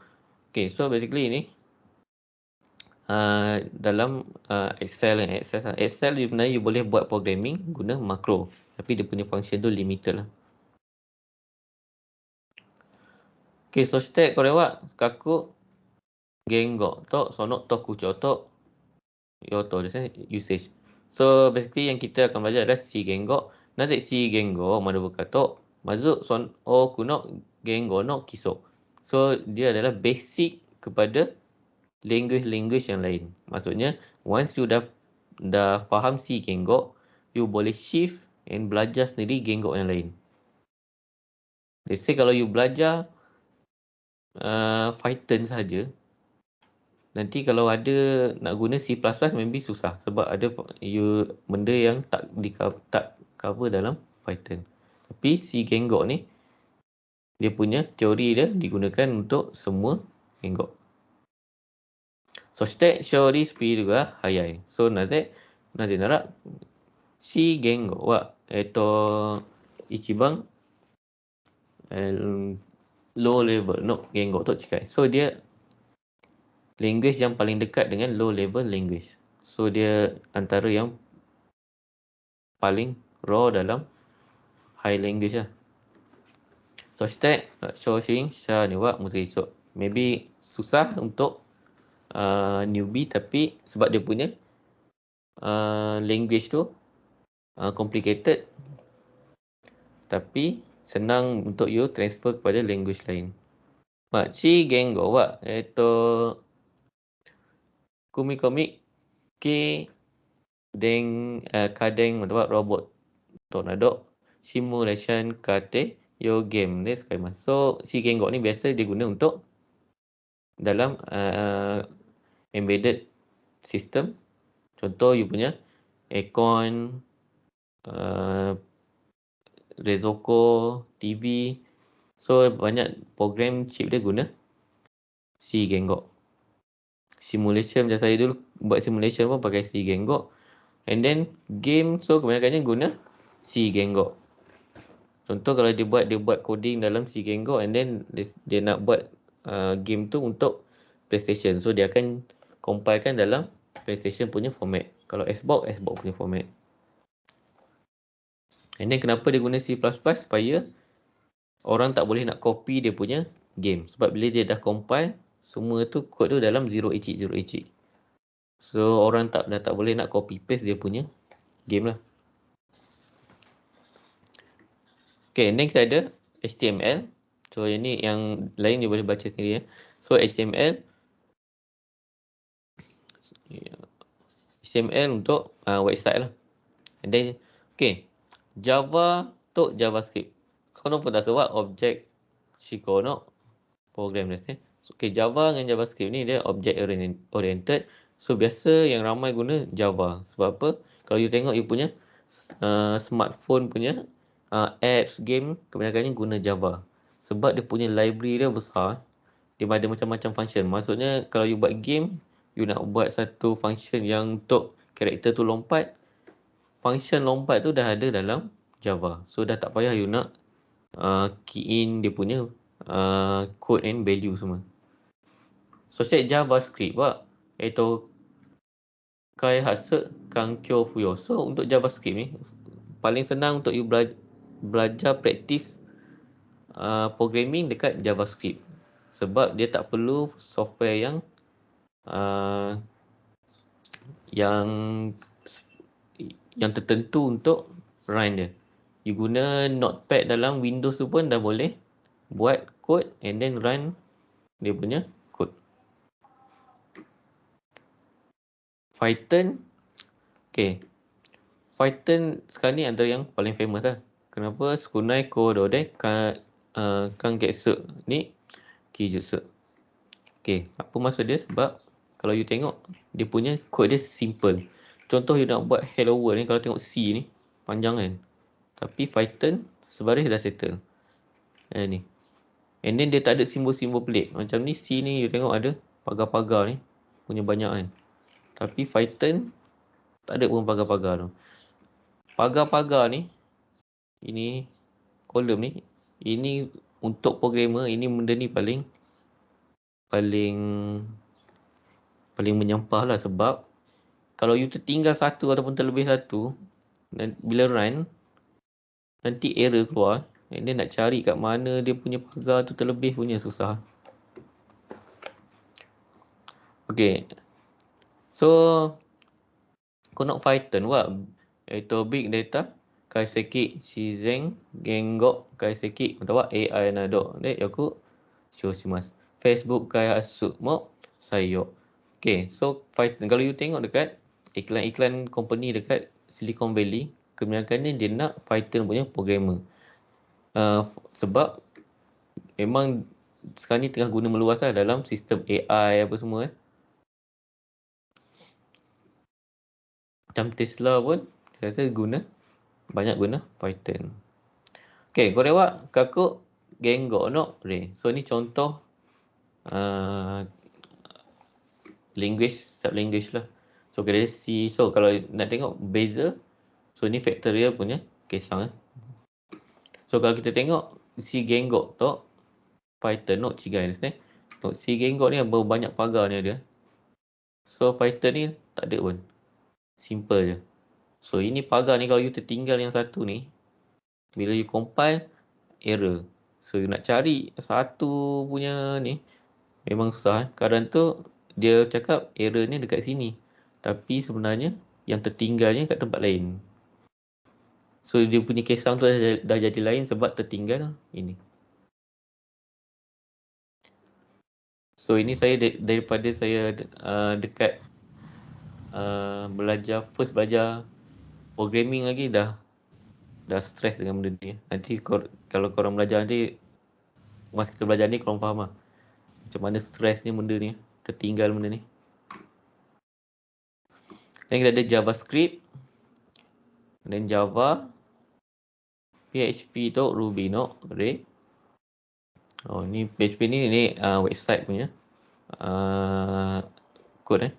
Okay, so basically ni dalam Excel dan Access. Excel sebenarnya you boleh buat programming guna makro. Tapi dia punya function tu limited lah. Okay, so stack korewa kaku Gengo to sono tokucho to yoto desu usage. So basically yang kita akan belajar adalah C Gengo. Naze C Gengo madabuka to mazu son oku no Gengo no kiso. So dia adalah basic kepada language yang lain. Maksudnya once you dah faham C Gengo, you boleh shift and belajar sendiri Gengo yang lain. Let's say kalau you belajar Python saja, Nanti kalau ada nak guna C++ maybe susah sebab ada benda yang tak cover dalam Python. Tapi C Ganggok ni dia punya teori dia digunakan untuk semua Ganggok. そして勝利スピードが速い。そうなぜなら C 言語は一番low level no 言語と近い。So dia language yang paling dekat dengan low level language. So dia antara yang paling raw dalam high language lah. そして初心者には難しそう。Maybe susah untuk newbie tapi sebab dia punya language tu complicated tapi senang untuk you transfer kepada language lain. C 言語は組み込み機電家電またはロボットなどシミュレーション過程用ゲームで使います。So, C 言語 ni biasa diguna untuk dalam embedded system. Contoh you punya aircon, Rezoco, TV. So banyak program chip dia guna C Ganggok. Simulation macam saya dulu buat simulation pun pakai C Ganggok. And then game so kebanyakannya guna C Ganggok. Contoh kalau dia buat coding dalam C Ganggok and then dia nak buat game tu untuk PlayStation. So dia akan compilekan dalam PlayStation punya format. Kalau Xbox punya format. And then kenapa dia guna C++ supaya orang tak boleh nak copy dia punya game. Sebab bila dia dah compile, semua tu kod tu dalam 0 ecik. So orang dah tak boleh nak copy paste dia punya game lah. Okay, and then kita ada HTML. So ini yang lain dia boleh baca sendiri ya. So HTML untuk website lah. And then okay, Java untuk JavaScript. この2つは object 思考のプログラムですね。Okay, Java dengan JavaScript ni dia object oriented. So biasa yang ramai guna Java. Sebab apa? Kalau you tengok you punya smartphone punya apps, game kebanyakannya guna Java. Sebab dia punya library dia besar. Dia ada macam-macam function. Maksudnya kalau you buat game, you nak buat satu function yang untuk karakter tu lompat. Function lompat tu dah ada dalam Java. So dah tak payah you nak key in dia punya code and value semua. So set JavaScript wa kaihatsu kankyou fuyo. So untuk JavaScript ni paling senang untuk you belajar practice programming dekat JavaScript. Sebab dia tak perlu software yang tertentu untuk run dia. You guna notepad dalam Windows tu pun dah boleh buat code and then run dia punya code. Python. Okay. Python sekarang ni antara yang paling famous lah. Kenapa? Sukunai kodo de kangetsu ni kijutsu. Okay. Apa maksud dia? Sebab kalau you tengok dia punya code dia simple. Contoh you nak buat hello world ni, kalau tengok C ni panjang kan. Tapi Python sebaris dah settle. Ni. And then dia tak ada simbol-simbol pelik. Macam ni C ni you tengok ada pagar-pagar ni. Punya banyak kan. Tapi Python tak ada pun pagar-pagar tu. Pagar-pagar ni, ini kolom ni, ini untuk programmer, ini benda ni paling menyampah lah. Sebab kalau you tertinggal satu ataupun terlebih satu, bila run, nanti error keluar. And then nak cari kat mana dia punya pagar tu terlebih punya susah. Okay. So, kono Python wa big data kaiseki shizen gengo kaiseki atau AI nado de yoku shoshimasu. Facebook kaihatsu mo sayo. Okay, so Python kalau you tengok dekat iklan-iklan company dekat Silicon Valley, kebanyakannya dia nak Python punya programmer. Sebab memang sekarang ni tengah guna meluas lah dalam sistem AI apa semua. Macam Tesla pun kata banyak guna Python. Okay, kau lewat kakuk genggok no re. So ni contoh language, sub-language lah. So kita C. So kalau nak tengok beza, so ni factorial punya kisah. So kalau kita tengok C genggok tu Python no cigai ni. Note C genggok ni berbanyak pagar ni ada. So Python ni tak ada pun. Simple je. So ini pagar ni kalau you tertinggal yang satu ni, bila you compile, error. So you nak cari satu punya ni, memang susah. Kadang tu dia cakap error ni dekat sini. Tapi sebenarnya yang tertinggalnya kat tempat lain. So dia punya kisah tu dah jadi lain sebab tertinggal ini. So ini saya daripada saya dekat first belajar programming lagi dah stres dengan benda ni. Nanti kalau korang belajar nanti, masa kita belajar ni korang faham lah macam mana stresnya benda ni, tertinggal benda ni. Dan kita ada JavaScript, dan Java, PHP tu, Ruby no, Ray. Oh ni PHP ni website punya code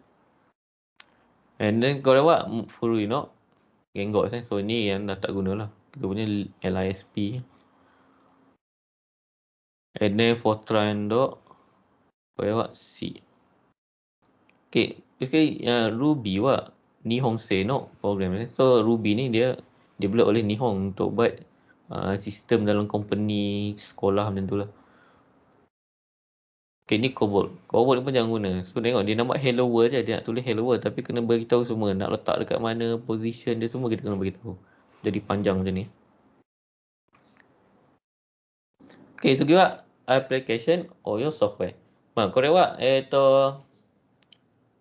And then kau lewat Furui no, genggok saya. So ni yang dah tak guna lah. Kita punya LISP. And then Fortran dok, kau lewat C. Okay, Ruby wak Nihonsei no program ni. So Ruby ni dia develop oleh Nihon untuk buat sistem dalam company sekolah macam tu lah. Okay, ni COBOL. COBOL ni pun jangan guna. So tengok dia nampak hello world je, dia nak tulis hello world tapi kena beritahu semua, nak letak dekat mana, position dia semua kita kena beritahu. Jadi panjang macam ni. Okay, so juga application or your software. Kau lewat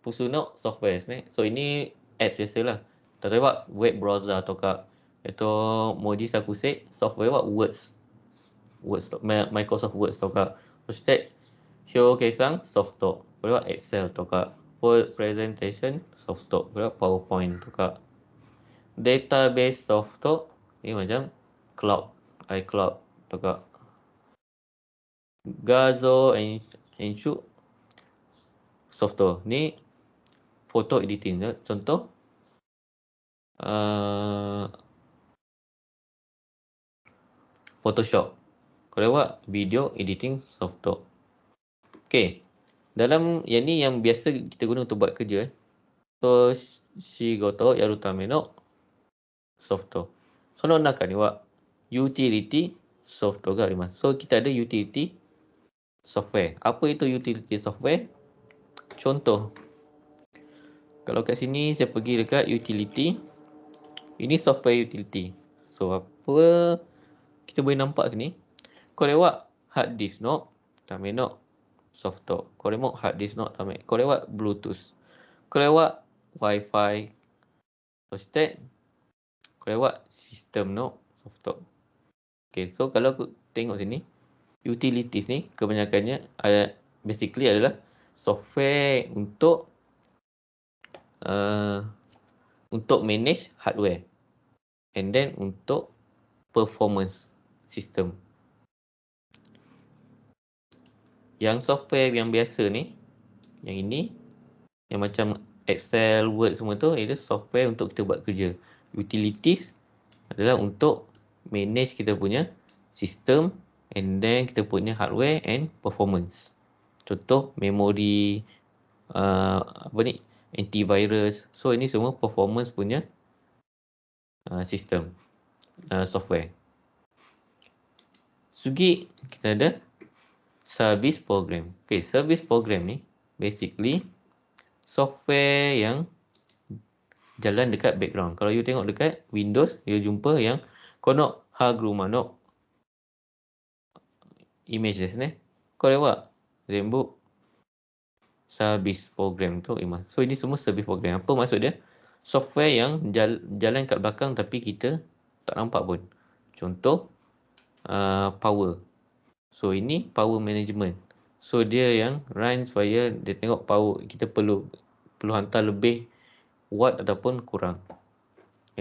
Pusuno software ni. So ini apps biasa lah. Tak tahu buat web browser atau kak itu Moji Sakusei software buat Words, Microsoft Words atau kak. Ustaz Hyo Kesang software buat Excel atau kak. Word presentation software buat PowerPoint atau kak. Database software ni macam cloud, iCloud atau kak. Gazo Enshu software ni photo editing. Contoh Photoshop. Kalau lewat video editing software. Okay. Dalam yang ni yang biasa kita guna untuk buat kerja. So shigoto yaru tame no software. So naka ni wa utility software ga arimasu. So kita ada utility software. Apa itu utility software? Contoh. Kalau kat sini saya pergi dekat utility. Ini software utility. So apa kita boleh nampak sini? Kau lewat hard disk no, tame no software. Kau lewat hard disk no, tame. Kau lewat Bluetooth. Kau lewat Wi-Fi. Hosted. Kau lewat sistem no software. Okay, so kalau aku tengok sini, utilities ni kebanyakannya basically adalah software untuk manage hardware and then untuk performance system. Yang software yang biasa ni, yang ini, yang macam Excel, Word semua tu, itu software untuk kita buat kerja. Utilities adalah untuk manage kita punya sistem and then kita punya hardware and performance. Contoh memori, antivirus. So ini semua performance punya sistem, software. Segi kita ada service program. Okay, service program ni basically software yang jalan dekat background. Kalau you tengok dekat Windows, you jumpa yang kau nak Hagrumano images ni. Kau lewat Zenbook service program tu image. So ini semua service program. Apa maksud dia? Software yang jalan kat belakang tapi kita tak nampak pun. Contoh power. So ini power management. So dia yang run supaya dia tengok power, kita perlu hantar lebih kuat ataupun kurang.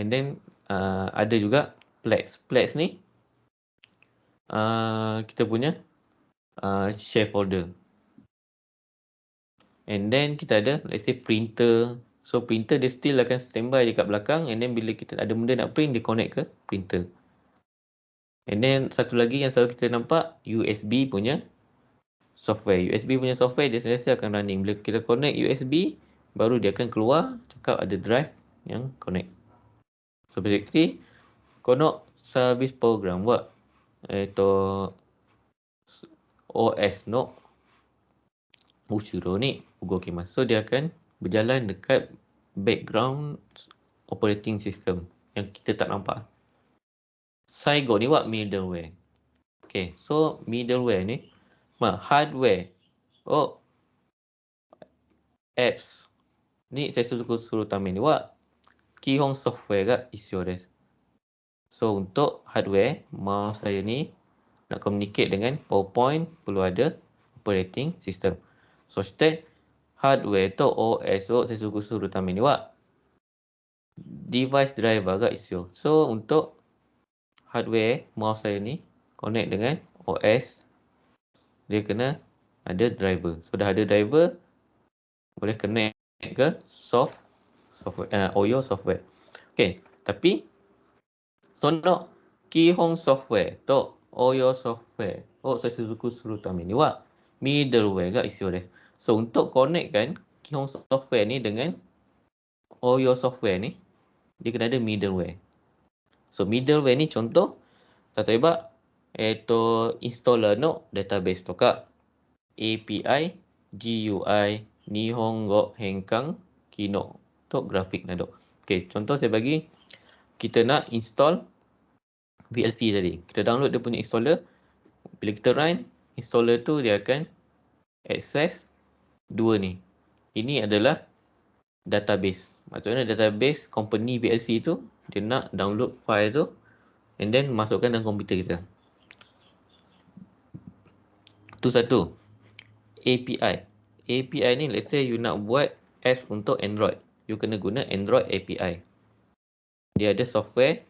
And then ada juga Plex. Plex ni kita punya share folder. And then kita ada, let's say, printer. So printer dia still akan standby dekat belakang, and then bila kita ada benda nak print, dia connect ke printer. And then satu lagi yang selalu kita nampak, USB punya software. USB punya software dia sentiasa akan running. Bila kita connect USB, baru dia akan keluar cakap ada drive yang connect. So basically, kono service program buat OS no Ushuro ni ugokimasu. So dia akan berjalan dekat background operating system yang kita tak nampak. Saigo ni what middleware. Okay, so middleware ni hardware. Apps ni saya suruh tamin ni what kihong software ga isyo desu. So untuk hardware, mouse saya ni nak communicate dengan PowerPoint, perlu ada operating system. So state hardware to OS saya suruh tamin ni what device driver ga isyo. So untuk hardware mouse saya ni connect dengan OS, dia kena ada driver. So dah ada driver, boleh connect ke software, OYO software. Okay, tapi sono kihong software to OYO software. Saya suruh tamin ni what middleware ga isyo desu. So untuk connect kan kihong software ni dengan OYO software ni, dia kena ada middleware. So middleware ni contoh, tataiba installer no database to ka API GUI Nihongo Henkang Kino to grafik nado. Okay, contoh saya bagi, kita nak install VLC tadi. Kita download dia punya installer. Bila kita run, installer tu dia akan access dua ni. Ini adalah database. Maksudnya database company VLC tu, dia nak download file tu and then masukkan dalam komputer kita. Tu satu. API. API ni let's say you nak buat apps untuk Android. You kena guna Android API. Dia ada software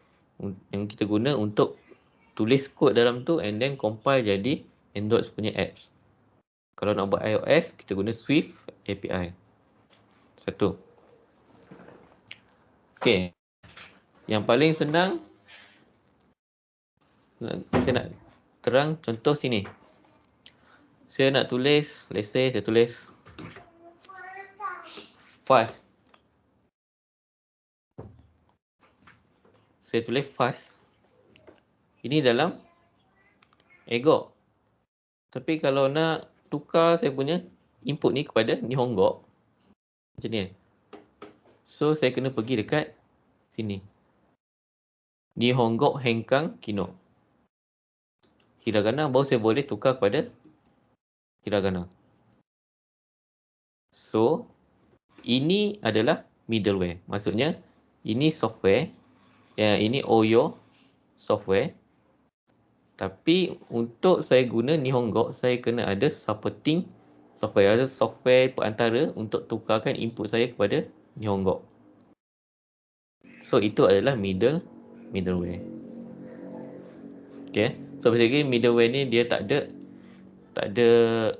yang kita guna untuk tulis kod dalam tu and then compile jadi Android punya apps. Kalau nak buat iOS, kita guna Swift API. Satu. Okay. Yang paling senang, saya nak terang contoh sini. Saya nak tulis, let's say saya tulis fast. Saya tulis fast. Ini dalam Ego. Tapi kalau nak tukar saya punya input ni kepada Nihongo, macam ni. So saya kena pergi dekat sini. Nihongo Henkang Kino. Hiragana baru saya boleh tukar kepada hiragana. So ini adalah middleware. Maksudnya ini software, ini OYO software. Tapi untuk saya guna Nihongo, saya kena ada supporting software. Ada software perantara untuk tukarkan input saya kepada Nihongo. So itu adalah middleware. Okay. So basically middleware ni dia tak ada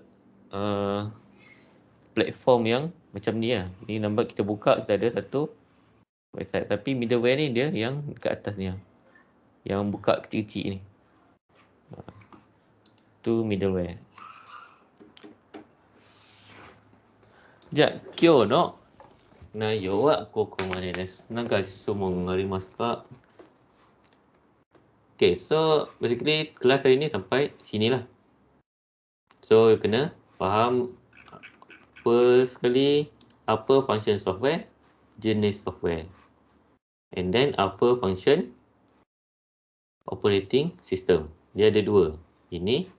platform yang macam ni lah. Ni nampak kita buka, kita ada satu website. Tapi middleware ni dia yang kat atas ni lah. Yang buka kecil-kecil ni. Tu middleware. Kyo no nayo wa kokomade desu. Nanka shimon arimasu ka? Okay, so basically kelas hari ni sampai sini lah. So you kena faham first sekali apa function software, jenis software. And then apa function operating system. Dia ada dua. Ini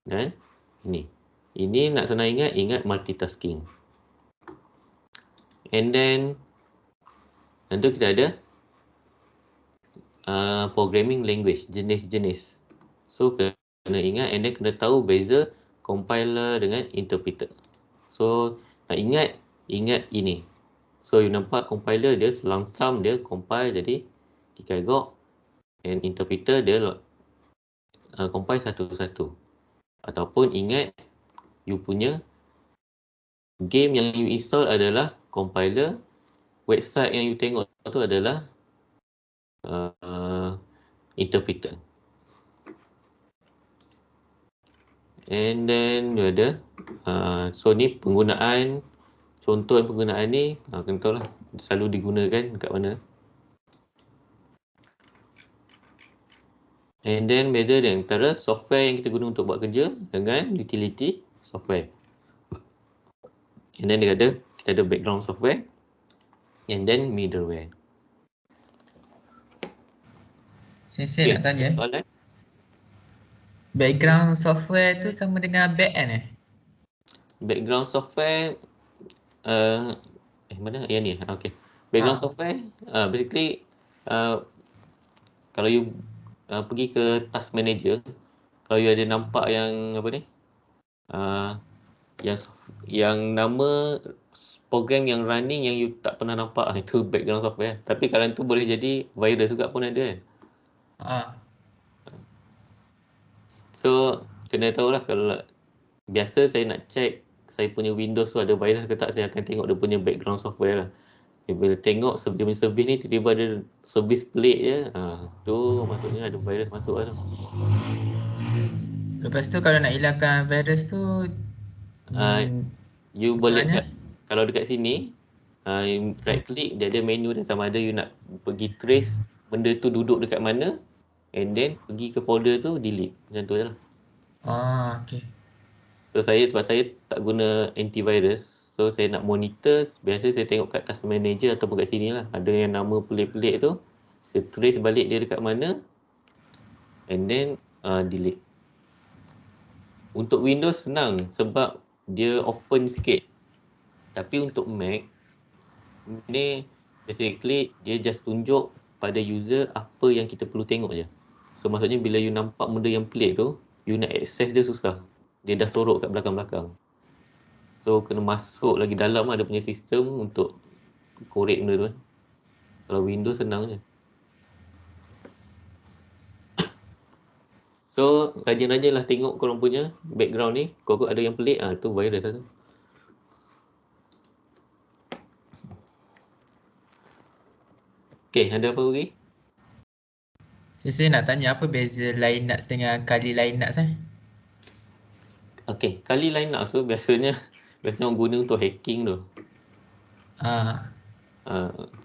dan ini. Ini nak senang ingat multitasking. And then tentu kita ada programming language, jenis-jenis. So kena ingat and then kena tahu beza compiler dengan interpreter. So nak ingat ini. So you nampak compiler dia langsam dia compile jadi Kikaigok, and interpreter dia compile satu-satu. Ataupun ingat you punya game yang you install adalah compiler, website yang you tengok tu adalah interpreter. And then you ada so ni penggunaan, contoh penggunaan ni kena tahu lah selalu digunakan dekat mana. And then beza di antara software yang kita guna untuk buat kerja dengan utility software. And then kita ada background software and then middleware. Saya nak tanya, soalan? background software tu sama dengan back-end Background software mana yang ni? Okay. Background software basically kalau you pergi ke task manager, kalau you ada nampak yang apa ni? Yang nama program yang running yang you tak pernah nampak, itu background software. Tapi kalau tu boleh jadi virus juga pun ada kan. So kena tahulah, kalau biasa saya nak check saya punya Windows tu ada virus ke tak, saya akan tengok dia punya background software lah. Bila tengok dia punya servis ni tiba-tiba ada servis pelik je, tu maksudnya ada virus masuk lah tu. Lepas tu kalau nak hilangkan virus tu you macam boleh mana? kalau dekat sini right click, dia ada menu dia, sama ada you nak pergi trace benda tu duduk dekat mana, and then pergi ke folder tu delete, macam tu je lah. Okay. So sebab saya tak guna antivirus, so saya nak monitor, biasa saya tengok kat task manager ataupun kat sini lah, ada yang nama pelik-pelik tu, saya trace balik dia dekat mana, and then delete. Untuk Windows senang sebab dia open sikit. Tapi untuk Mac ni basically dia just tunjuk pada user apa yang kita perlu tengok je. So maksudnya bila you nampak benda yang pelik tu, you nak access dia susah. Dia dah sorok kat belakang-belakang. So kena masuk lagi dalam ada punya sistem untuk korek benda tu. Kalau Windows senang je. So rajin-rajin lah tengok korang punya background ni. Kalau ada yang pelik, tu virus lah tu. Okay, ada apa lagi? Saya nak tanya apa beza Linux dengan Kali Linux Okay, Kali Linux tu biasanya orang guna untuk hacking tu.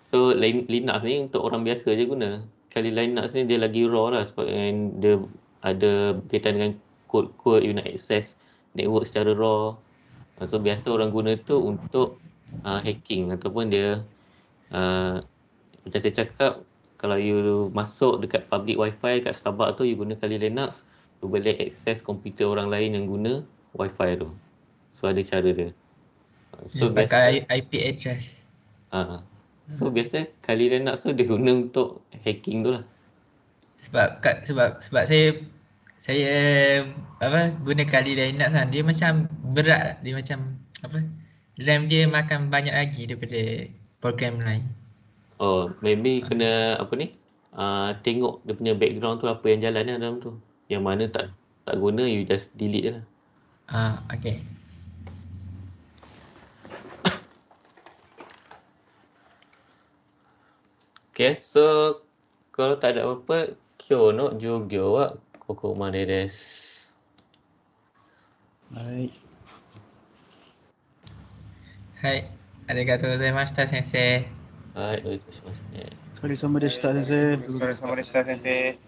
So Linux ni untuk orang biasa je guna. Kali Linux ni dia lagi raw lah sebab dia ada berkaitan dengan kod-kod, you nak access network secara raw. So biasa orang guna tu untuk hacking ataupun dia macam saya cakap, kalau you masuk dekat public wifi kat Starbucks tu, you guna Kali Linux, you boleh access komputer orang lain yang guna wifi tu. So ada cara dia. So pakai IP address. So biasa Kali Linux tu dia guna untuk hacking tu lah. Sebab saya guna Kali Linux dia macam berat, dia macam RAM dia makan banyak lagi daripada program lain. Maybe kena tengok dia punya background tu apa yang jalan dalam tu. Yang mana tak guna, you just delete je lah. Okay. Okay, so kalau tak ada apa-apa, kyo no jogyo wa kokomade desu. Hai, arigatou gozaimashita sensei. Hai, doitou shimashita. お疲れ様でした、先生。お疲れ様でした、先生。